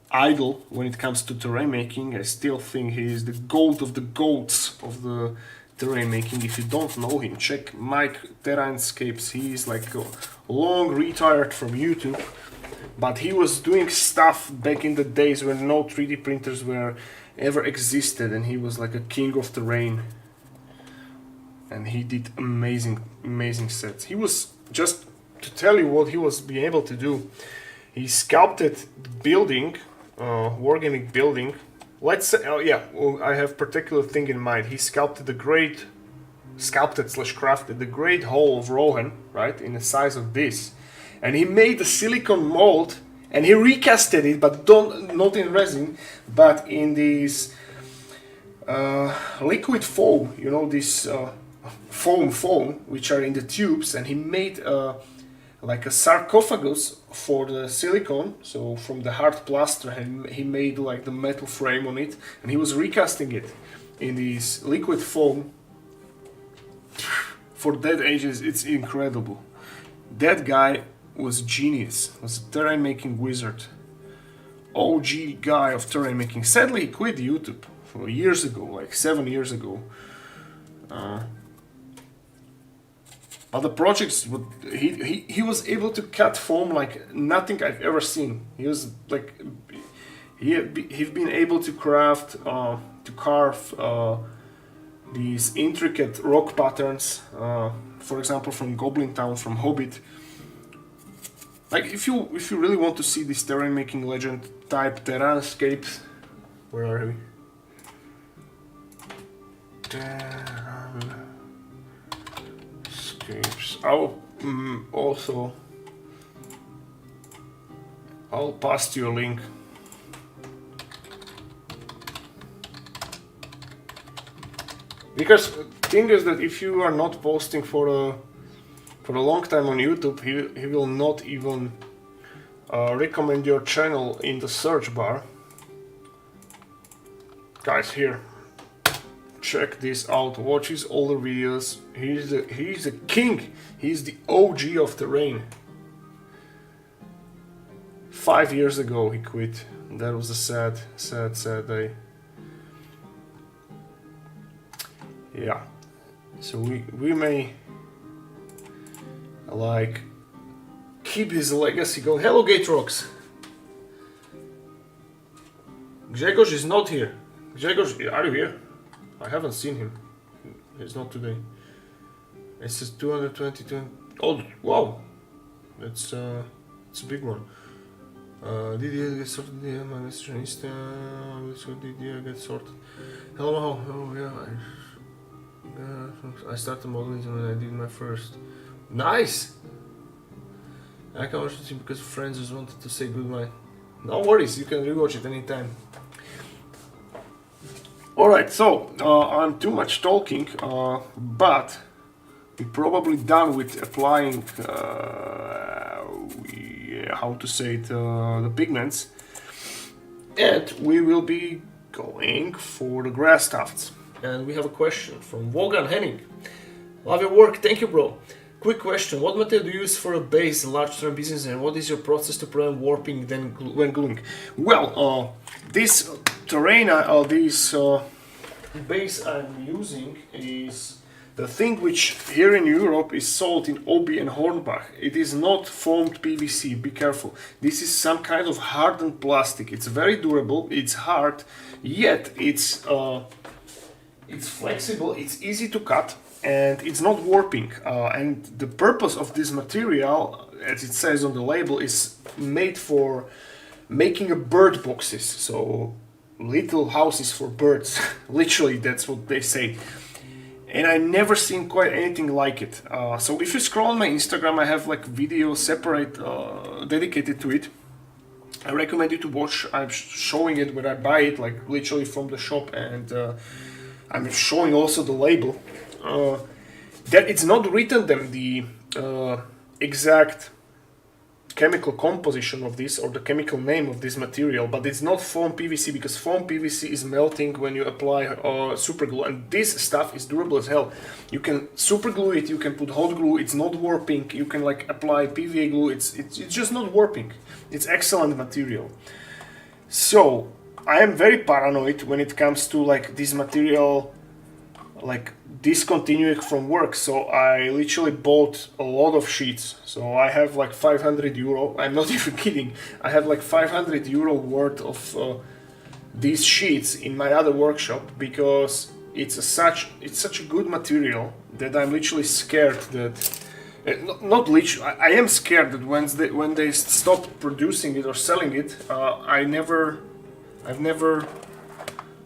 idol when it comes to terrain making, I still think he is the goat of the goats of the terrain making. If you don't know him, check Mike Terrainscapes. He is like long retired from YouTube, but he was doing stuff back in the days when no 3D printers were ever existed, and he was like a king of terrain, and he did amazing sets. He was, just to tell you what he was being able to do, he sculpted the building, organic building. Let's say, oh yeah, well, I have particular thing in mind. He sculpted slash crafted the Great Hall of Rohan, right, in the size of this, and he made a silicon mold and he recasted it, but not in resin, but in this liquid foam. You know, this foam which are in the tubes, and he made like a sarcophagus for the silicone, so from the hard plaster, and he made like the metal frame on it, and he was recasting it in this liquid foam. For that ages, it's incredible. That guy was genius, was a terrain making wizard, OG guy of terrain making. Sadly, he quit YouTube for years ago, like 7 years ago. But the projects, he was able to cut foam like nothing I've ever seen. He was like, he'd been able to carve these intricate rock patterns, for example, from Goblin Town, from Hobbit. Like, if you really want to see this terrain making legend type terranscapes, where are we? I'll pass you a link. Because thing is that if you are not posting for a long time on YouTube, he will not even recommend your channel in the search bar. Guys, here, check this out. Watch his older videos. He's a king. He's the OG of terrain. 5 years ago he quit. That was a sad day. Yeah. So we may like keep his legacy going. Hello, Gaterox. Grzegorz is not here. Grzegorz, are you here? I haven't seen him. He's not today. It says 220. Oh, wow. It's a big one. Did you get sorted? Yeah, my Insta. Did you get sorted? Hello, Maho. Oh, yeah. I started modeling when I did my first. Nice! I can watch it because friends just wanted to say goodbye. No worries, you can rewatch it anytime. Alright, so I'm too much talking, but we're probably done with applying, how to say it, the pigments. And we will be going for the grass tufts. And we have a question from Wogan Henning. Love your work, thank you, bro. Quick question, what material do you use for a base in large terrain business, and what is your process to prevent warping when gluing? Well, this terrain, this base I'm using is the thing which here in Europe is sold in Obi and Hornbach. It is not foamed PVC, be careful. This is some kind of hardened plastic. It's very durable, it's hard, yet it's flexible, it's easy to cut, and it's not warping. And the purpose of this material, as it says on the label, is made for making a bird boxes, so little houses for birds. Literally, that's what they say. And I never seen quite anything like it. So if you scroll on my Instagram, I have like video separate dedicated to it. I recommend you to watch. I'm showing it when I buy it, like literally from the shop, and I'm showing also the label. That it's not written them the exact chemical composition of this or the chemical name of this material, but it's not foam PVC, because foam PVC is melting when you apply super glue, and this stuff is durable as hell. You can super glue it, you can put hot glue, it's not warping. You can like apply PVA glue, it's just not warping. It's excellent material. So I am very paranoid when it comes to like this material like discontinuing from work, so I literally bought a lot of sheets. So I have like 500 euro, I'm not even kidding, I have like 500 euro worth of these sheets in my other workshop, because it's such a good material that I'm literally scared that not literally. I am scared that when they stop producing it or selling it, I've never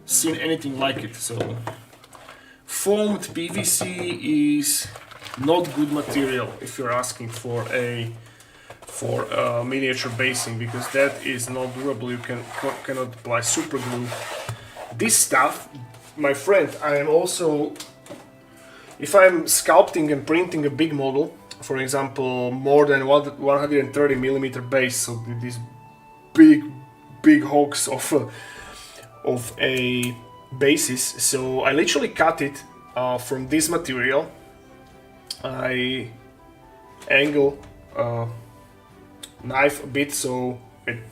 seen anything like it. So foamed PVC is not good material if you're asking for a miniature basing, because that is not durable. You cannot apply super glue. This stuff, my friend, I am also, if I'm sculpting and printing a big model, for example, more than 130 millimeter base, so these big hogs of a basis, so I literally cut it from this material. I angle knife a bit,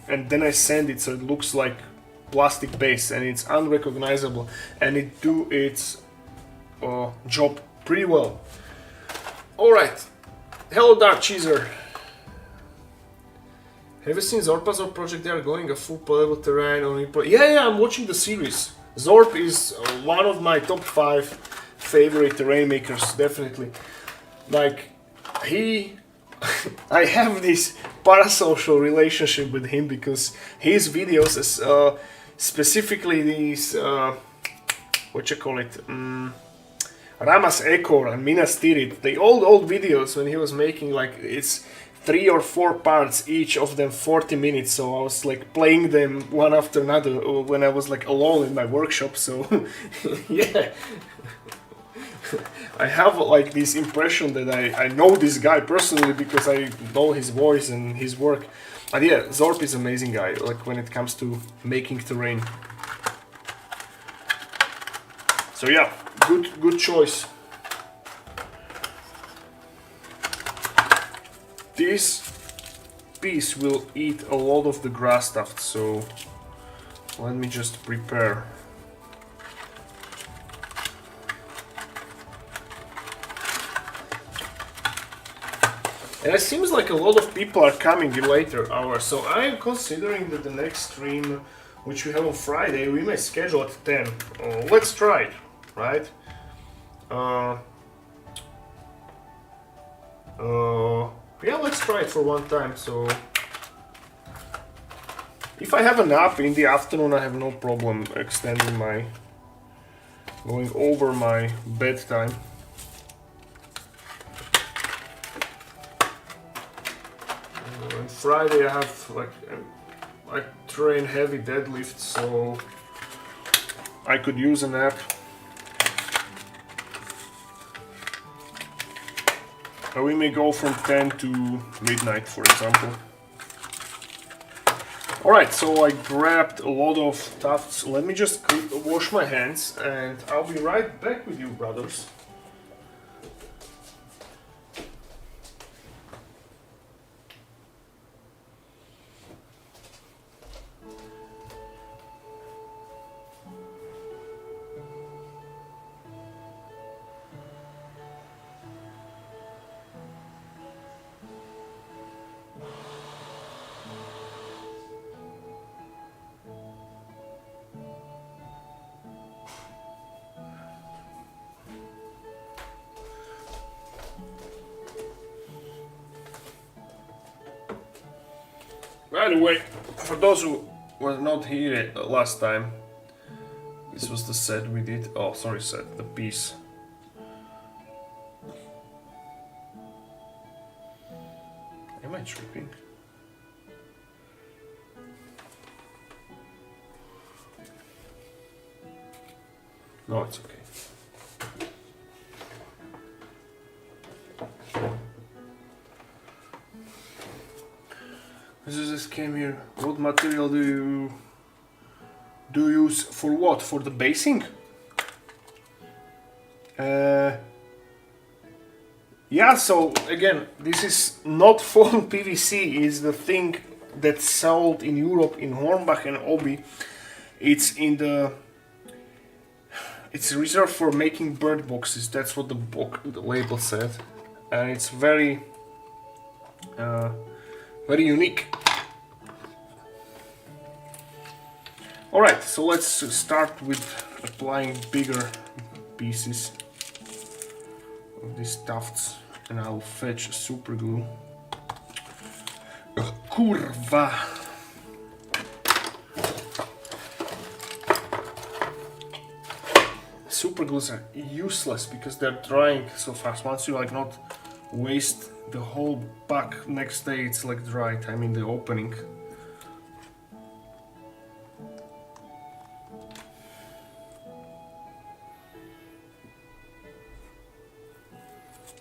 and then I sand it so it looks like plastic base, and it's unrecognizable, and it do its job pretty well. All right, hello Dark Cheeser. Have you seen Zorpa's project? They are going a full playable terrain on. Yeah, I'm watching the series. Zorp is one of my top 5 favorite terrain makers, definitely. Like, I have this parasocial relationship with him because his videos, specifically these, what you call it, Ramas Ekor and Minas Tirith, the old videos when he was making, like, it's 3 or 4 parts, each of them 40 minutes, so I was like playing them one after another when I was like alone in my workshop, so yeah. I have like this impression that I know this guy personally because I know his voice and his work. And yeah, Zorp is an amazing guy, like when it comes to making terrain. So yeah, good choice. This piece will eat a lot of the grass tuft, so let me just prepare. And it seems like a lot of people are coming in later hours, so I am considering that the next stream, which we have on Friday, we may schedule at 10. Let's try it, right? Yeah, let's try it for one time. So if I have a nap in the afternoon, I have no problem extending going over my bedtime. On Friday I have I train heavy deadlifts, so I could use a nap. We may go from 10 to midnight, for example. Alright, so I grabbed a lot of tufts. Let me just wash my hands and I'll be right back with you, brothers. By the way, for those who were not here last time, this was the set we did. Oh, sorry, set, the piece. Am I tripping? No, it's okay. This came here. What material do you use for what? For the basing? Yeah, so again, this is not foam PVC, it's the thing that's sold in Europe in Hornbach and Obi. It's reserved for making bird boxes, that's what the label said. And it's very unique. Alright, so let's start with applying bigger pieces of these tufts. and I'll fetch super glue. Kurva! Super glues are useless because they're drying so fast. Once you like not waste the whole pack, next day it's like dried. I mean the opening.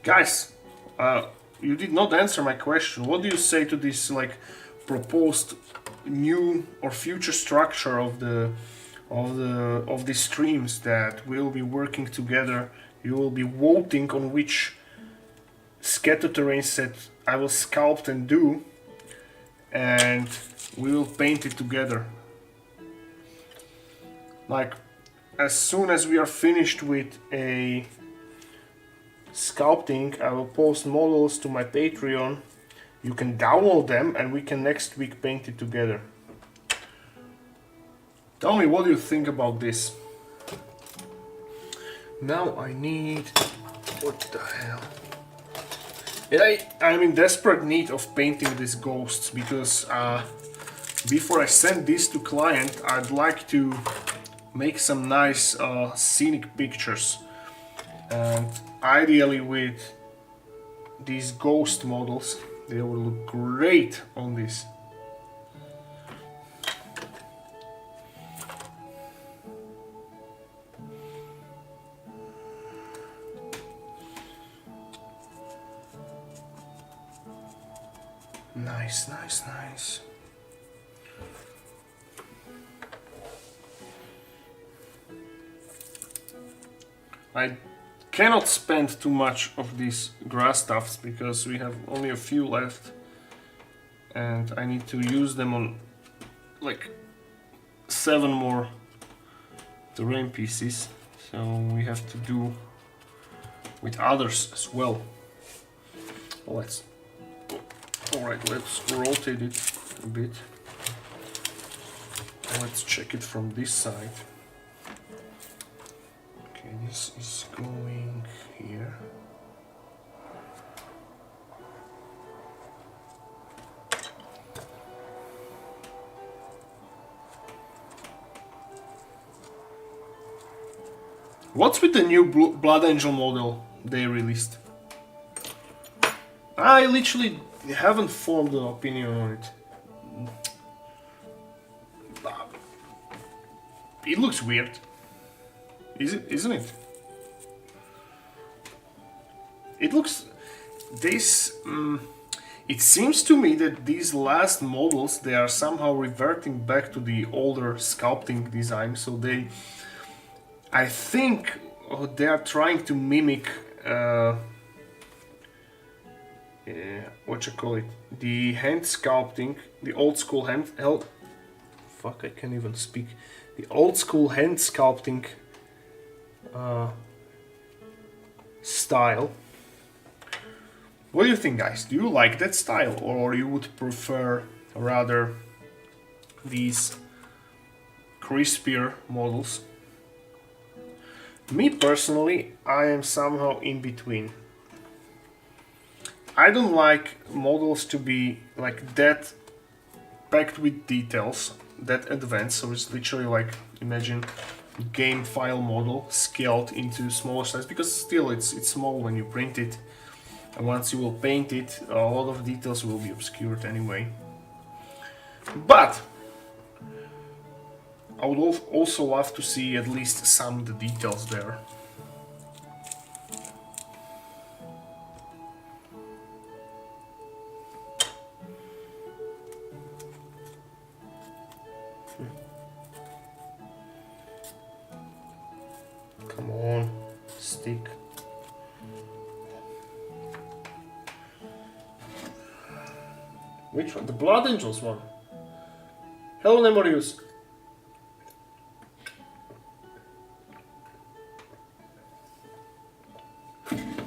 Guys, you did not answer my question. What do you say to this like proposed new or future structure of the streams that will be working together? You will be voting on which scatter terrain set I will sculpt and do, and we will paint it together. Like, as soon as we are finished with a sculpting, I will post models to my Patreon. You can download them and we can next week paint it together. Tell me, what do you think about this? Now I need... what the hell? And I'm in desperate need of painting these ghosts because before I send this to client, I'd like to make some nice scenic pictures. And ideally with these ghost models, they will look great on this. Nice, nice, nice. I cannot spend too much of these grass tufts because we have only a few left and I need to use them on like 7 more terrain pieces, so we have to do with others as well. Alright, let's rotate it a bit. Let's check it from this side. Okay, this is going here. What's with the new Blood Angel model they released? I literally haven't formed an opinion on it. It looks weird. Isn't it? It looks... this... it seems to me that these last models, they are somehow reverting back to the older sculpting design, so they... I think they are trying to mimic... what you call it? The hand sculpting, the old school hand... fuck, I can't even speak. The old school hand sculpting style. What do you think, guys? Do you like that style, or you would prefer rather these crispier models? Me personally, I am somehow in between. I don't like models to be like that packed with details, that advanced, so it's literally like, imagine game file model scaled into smaller size, because still it's small when you print it, and once you will paint it, a lot of details will be obscured anyway. But I would also love to see at least some of the details there. Come on, stick. Which one? The Blood Angels one. Hello, Nemorius.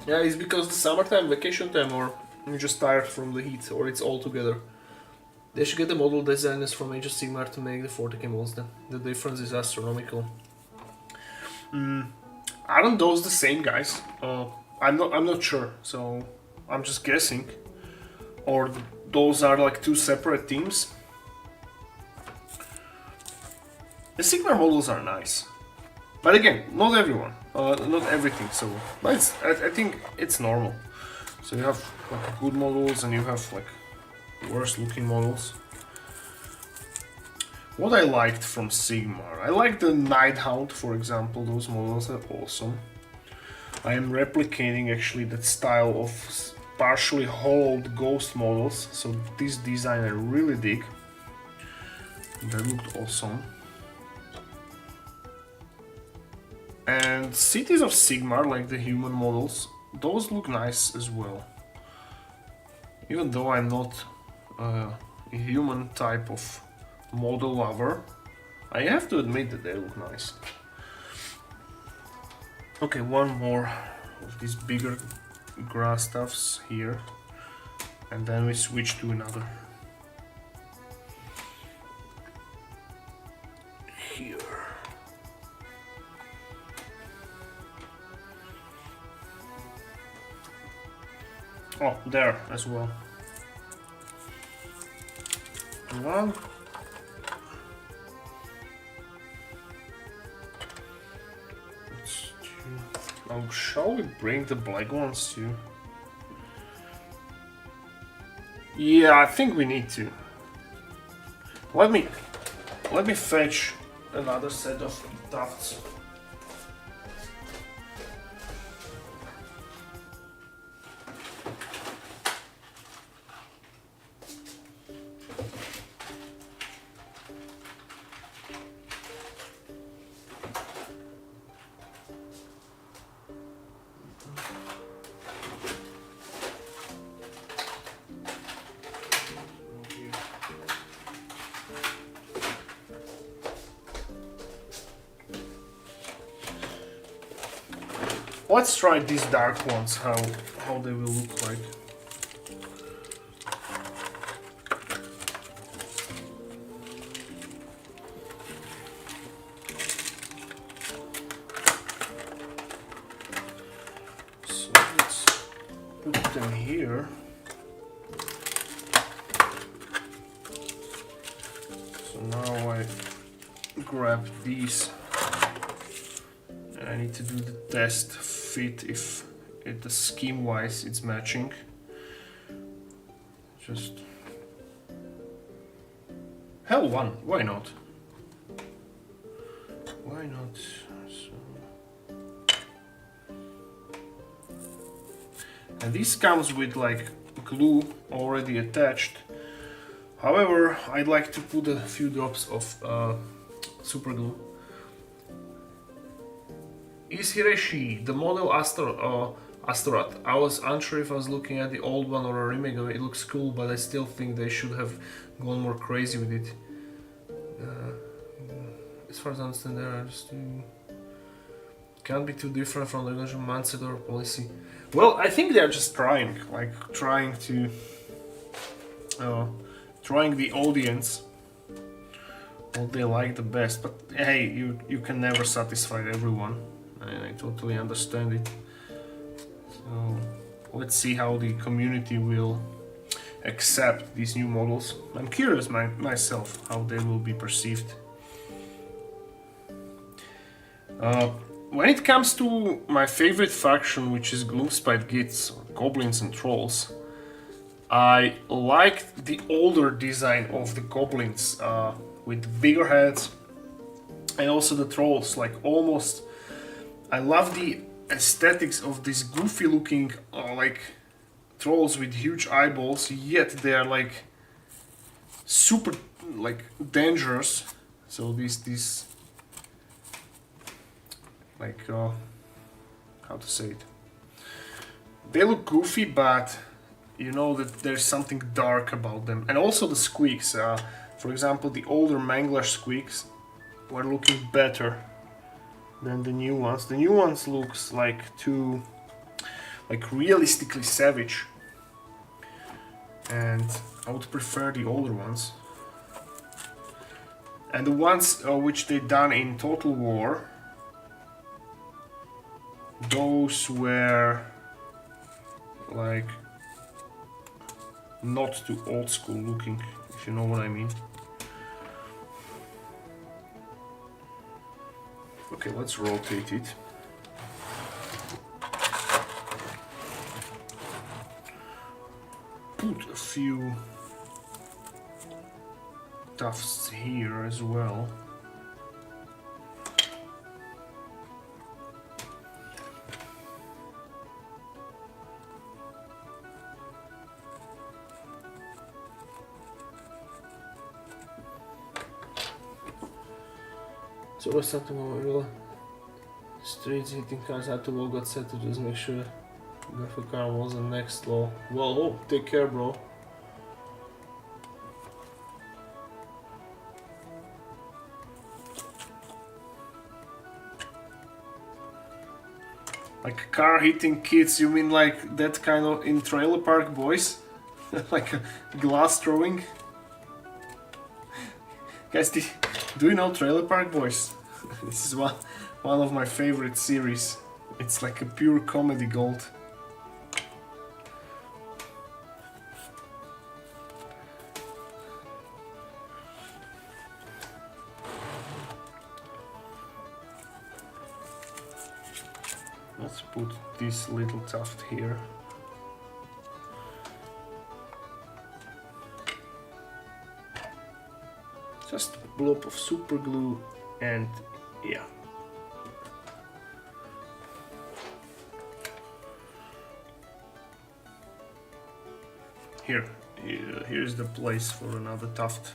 Yeah, it's because the summertime, vacation time, or you're just tired from the heat, or it's all together. They should get the model designers from Age of Sigmar to make the 40k models then. The difference is astronomical. Aren't those the same guys? I'm not sure. So I'm just guessing. Or those are like two separate teams. The Sigmar models are nice. But again, not everyone, not everything, so but I think it's normal. So you have like good models and you have like worse looking models. What I liked from Sigmar, I like the Nighthound, for example. Those models are awesome. I am replicating actually that style of partially hollowed ghost models, so this design I really dig. That looked awesome. And Cities of Sigmar, like the human models, those look nice as well. Even though I'm not a human type of model lover, I have to admit that they look nice. Okay, one more of these bigger grass stuffs here, and then we switch to another. Here. Oh, there as well. One. Now, shall we bring the black ones too? Yeah, I think we need to. Let me fetch another set of tufts. Let's try these dark ones, how they will look like. So let's put them here. So now I grab these. I need to do the test fit if the scheme wise it's matching. Just hell one, why not? Why not? So, and this comes with like glue already attached. However, I'd like to put a few drops of super glue. Is Hireshi the model Astorat? I was unsure if I was looking at the old one or a remake of it. It looks cool, but I still think they should have gone more crazy with it. As far as I understand, there are just can't be too different from the original Mansador policy. Well, I think they're just trying to trying the audience what they like the best. But hey, you can never satisfy everyone. I totally understand it. So let's see how the community will accept these new models. I'm curious myself how they will be perceived. When it comes to my favorite faction, which is Gloomspite Gits, Goblins and Trolls, I like the older design of the Goblins with bigger heads, and also the Trolls, like almost. I love the aesthetics of these goofy looking like trolls with huge eyeballs, yet they are like super like dangerous. So these like how to say it? They look goofy, but you know that there's something dark about them. And also the squeaks. For example, the older Manglash squeaks were looking better than the new ones. The new ones looks like too like realistically savage, and I would prefer the older ones. And the ones which they done in Total War, those were like not too old school looking, if you know what I mean. Okay, let's rotate it. Put a few tufts here as well. So what's something more streets hitting cars had to all got set to just make sure the car wasn't next low. Well, oh, take care, bro. Like car hitting kids, you mean like that kind of in Trailer Park Boys? Like a glass throwing? Guys, do you know Trailer Park Boys? This is one of my favorite series. It's like a pure comedy gold. Let's put this little tuft here. Just a blob of super glue and yeah. Here's the place for another tuft.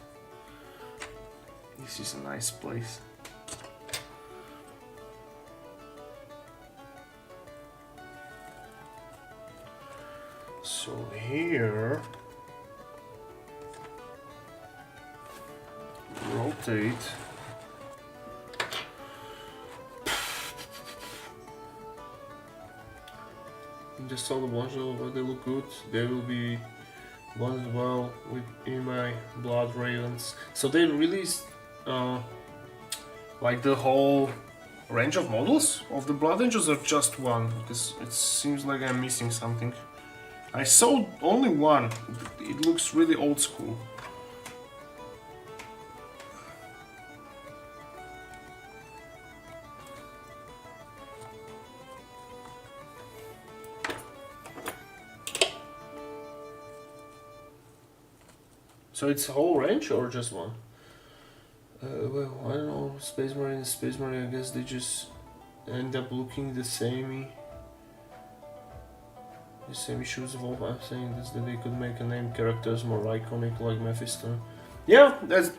This is a nice place. So here, rotate. Just saw the ones where they look good. They will be ones as well in my Blood Ravens. So they released like the whole range of models of the Blood Angels, or just one? Because it seems like I'm missing something. I saw only one. It looks really old school. So it's a whole range or just one? Well, I don't know. Space Marine, I guess they just end up looking the same. The same issues of all. I'm saying this, that they could make a name characters more iconic, like Mephisto. Yeah, that's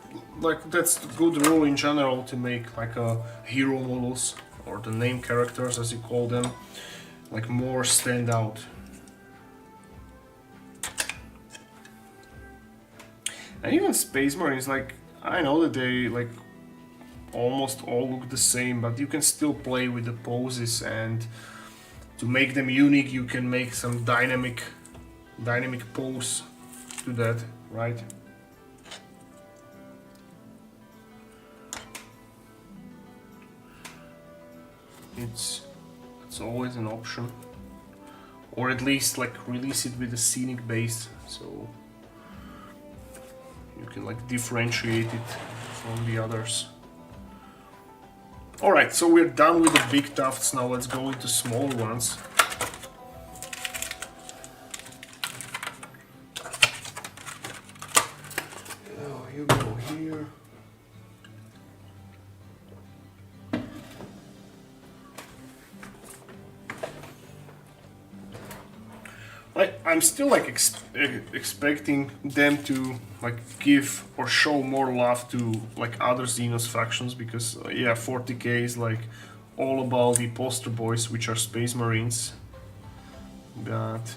good rule in general to make like a hero models or the name characters as you call them, like more stand out. And even Space Marines, like I know that they like almost all look the same, but you can still play with the poses, and to make them unique you can make some dynamic pose to that, right? It's always an option, or at least like release it with a scenic base, so you can like differentiate it from the others. Alright, so we're done with the big tufts, now let's go into smaller ones. Oh, you go here. I'm still like expecting them to like give or show more love to like other Xenos factions, because yeah, 40k is like all about the poster boys, which are Space Marines. But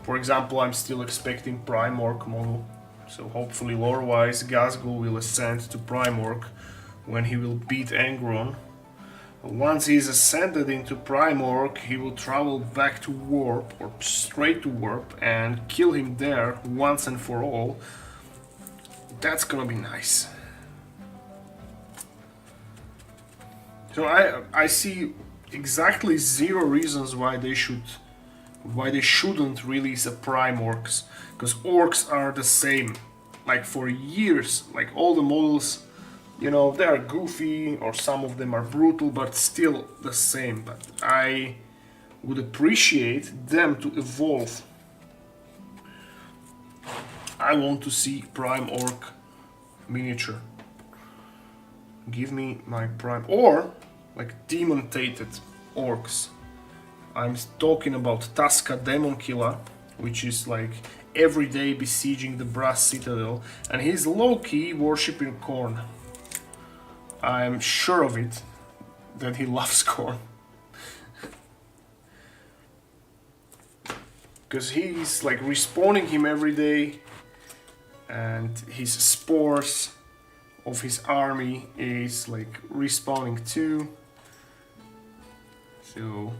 for example, I'm still expecting Primork model, so hopefully lore-wise Gazgul will ascend to Primork when he will beat Angron. Once he is ascended into Primork, he will travel back to Warp, or straight to Warp, and kill him there once and for all. That's gonna be nice. So I see exactly 0 reasons why they should why they shouldn't release a prime orcs, because orcs are the same like for years. Like all the models, you know, they are goofy or some of them are brutal, but still the same. But I would appreciate them to evolve. I want to see prime orc miniature. Give me my prime, or like demon-tated orcs. I'm talking about Tasca Demon Killer, which is like every day besieging the Brass Citadel, and he's low-key worshipping corn. I'm sure of it, that he loves corn. Because he's like respawning him every day, and his spores of his army is like respawning too. So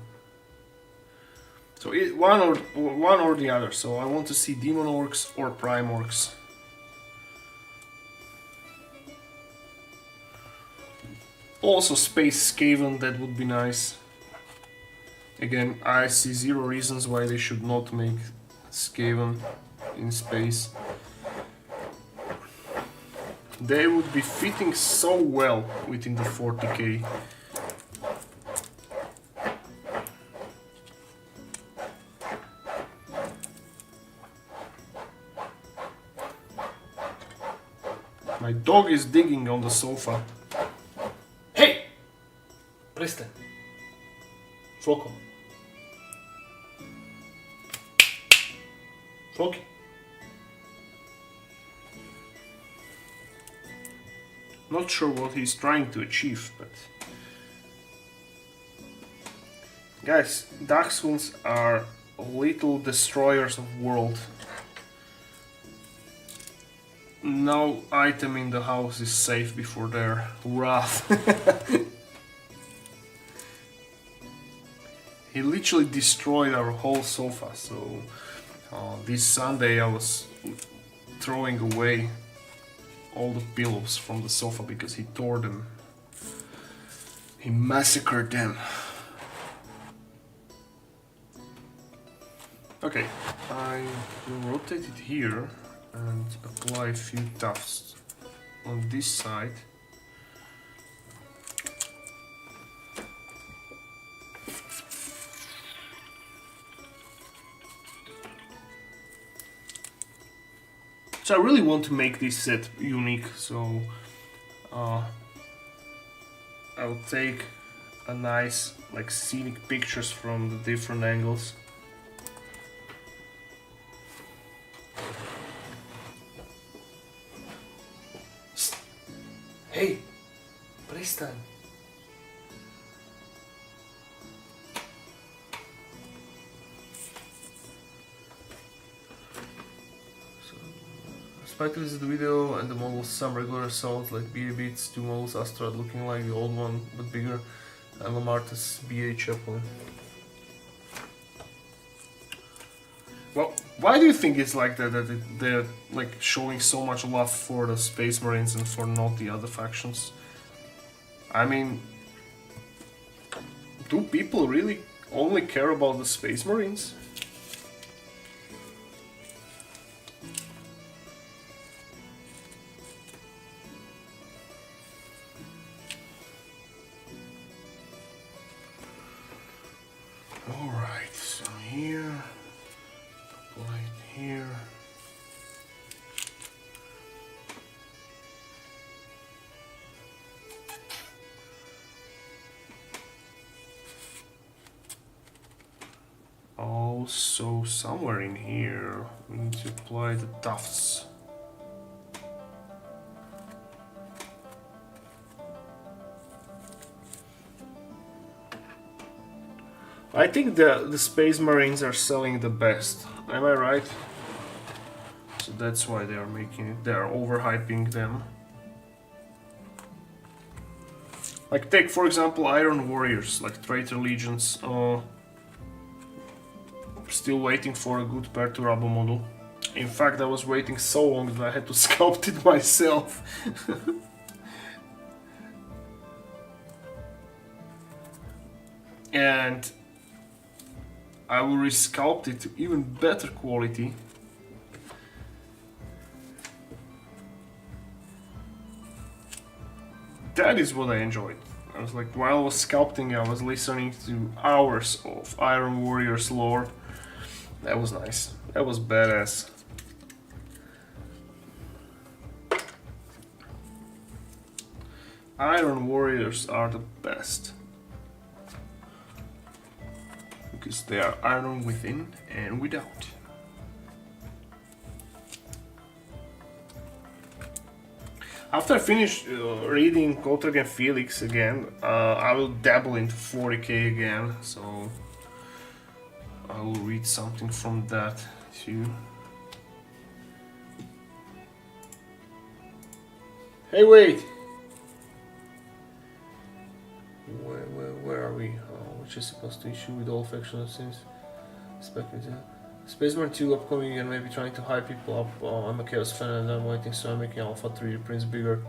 one or the other. So I want to see demon orcs or prime orcs. Also space Skaven, that would be nice. Again, I see zero reasons why they should not make Skaven in space. They would be fitting so well within the 40k. My dog is digging on the sofa. Hey! Presta. Floko. Floki. Not sure what he's trying to achieve, but... Guys, Dachshunds are little destroyers of world. No item in the house is safe before their wrath. He literally destroyed our whole sofa, so this Sunday I was throwing away all the pillows from the sofa because he tore them. He massacred them. Okay, I will rotate it here and apply a few tufts on this side. So I really want to make this set unique, so I will take a nice like scenic pictures from the different angles. Hey, Prestan. Despite this the video and the models some regular assault like BA Beats, 2 models Astrad looking like the old one but bigger, and Lamartus BA Chaplain. Well, why do you think it's like that, they're like showing so much love for the Space Marines and for not the other factions? I mean, do people really only care about the Space Marines? Alright, so here, apply it here. Also, somewhere in here, we need to apply the tufts. I think the Space Marines are selling the best, am I right? So that's why they are making it, they are overhyping them. Like take for example Iron Warriors, like Traitor Legions. Still waiting for a good Perturabo model. In fact, I was waiting so long that I had to sculpt it myself. And I will resculpt it to even better quality. That is what I enjoyed. I was like, while I was sculpting, I was listening to hours of Iron Warriors lore. That was nice. That was badass. Iron Warriors are the best. Because they are iron within and without. After I finish reading Kotrag and Felix again, I will dabble into 40k again, so I will read something from that too. Hey, wait! Where are we? Oh, which is supposed to issue with all factions since speculative. Space Marine 2 upcoming and maybe trying to hype people up. I'm a Chaos fan and I'm waiting, so I'm making Alpha 3 prints bigger.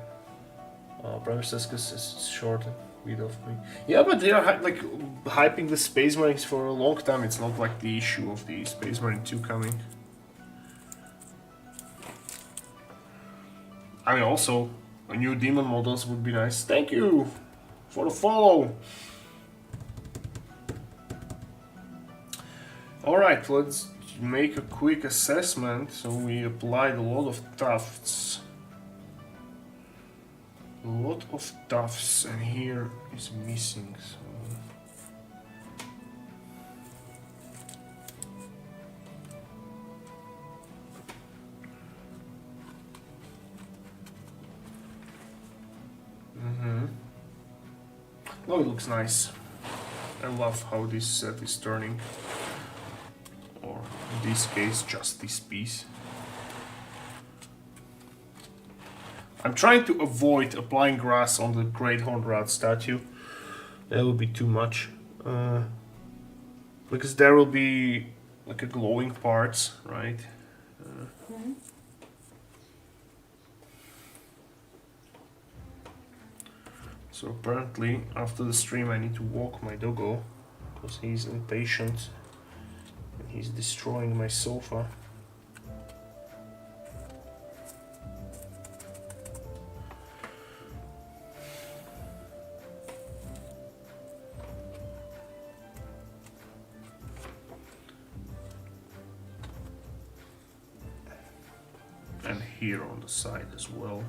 Primer says because it's short and weed off me. Yeah, but they are like hyping the Space Marines for a long time. It's not like the issue of the Space Marine 2 coming. I mean, also, a new demon models would be nice. Thank you for the follow. Alright, let's make a quick assessment. So we applied a lot of tufts. A lot of tufts, and here is missing. So no, it looks nice. I love how this set is turning. Or in this case, just this piece. I'm trying to avoid applying grass on the Great Horned Rat statue. That will be too much. Because there will be like a glowing parts, right? So apparently after the stream I need to walk my doggo because he's impatient and he's destroying my sofa. And here on the side as well.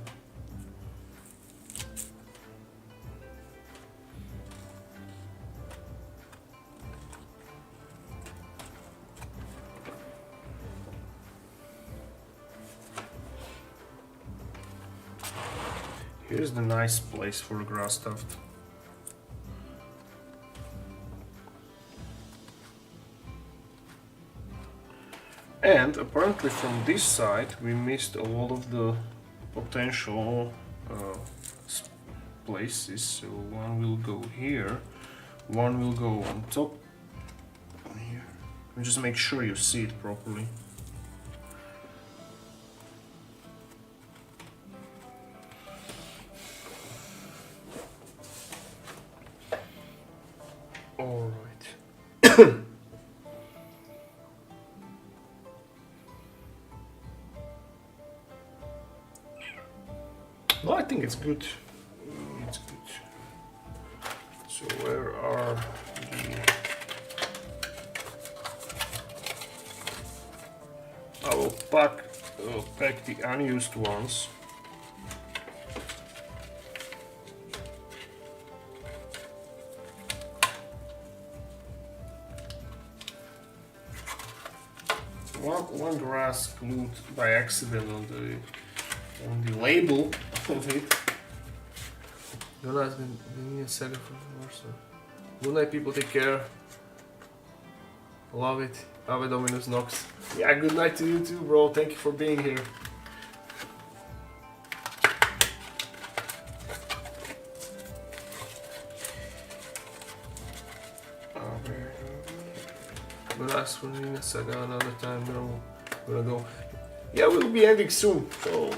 Here's the nice place for a grass tuft. And apparently from this side we missed a lot of the potential places. So one will go here, one will go on top here. And just make sure you see it properly. All right. No, I think it's good. It's good. So where are the... I will pack the unused ones. One grass glued by accident on the label of it. Jonas, give me a second for Warsaw. Good night, people. Take care. Love it. Ave Dominus Nox. Yeah, good night to you too, bro. Thank you for being here. But ask for me a second another time, bro. Gonna go. Yeah, we'll be ending soon. So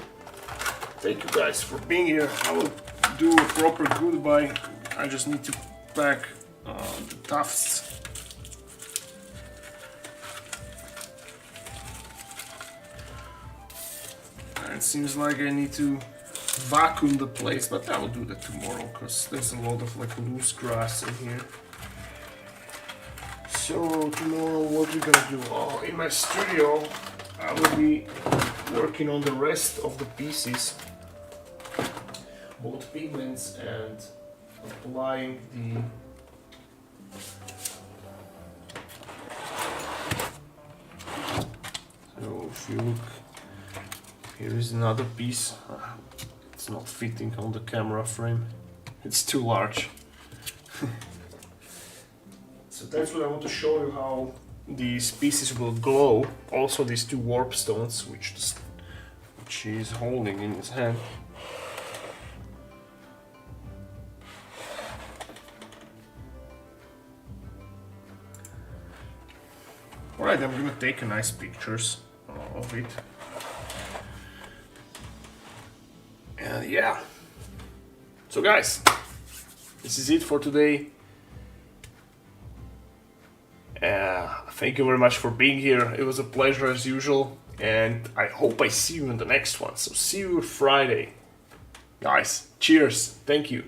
thank you guys for being here. I will do a proper goodbye. I just need to pack the tufts. It seems like I need to vacuum the place, but I will do that tomorrow because there's a lot of like loose grass in here. So tomorrow what we're gonna do? Oh, in my studio I will be working on the rest of the pieces, both pigments and applying the so if you look, here is another piece. It's not fitting on the camera frame, it's too large. So that's what I want to show you, how these pieces will glow. Also these two warp stones which he's holding in his hand. Alright, I'm gonna take nice pictures of it. And yeah. So guys, this is it for today. Thank you very much for being here. It was a pleasure as usual, and I hope I see you in the next one. So see you Friday. Guys, cheers. Thank you.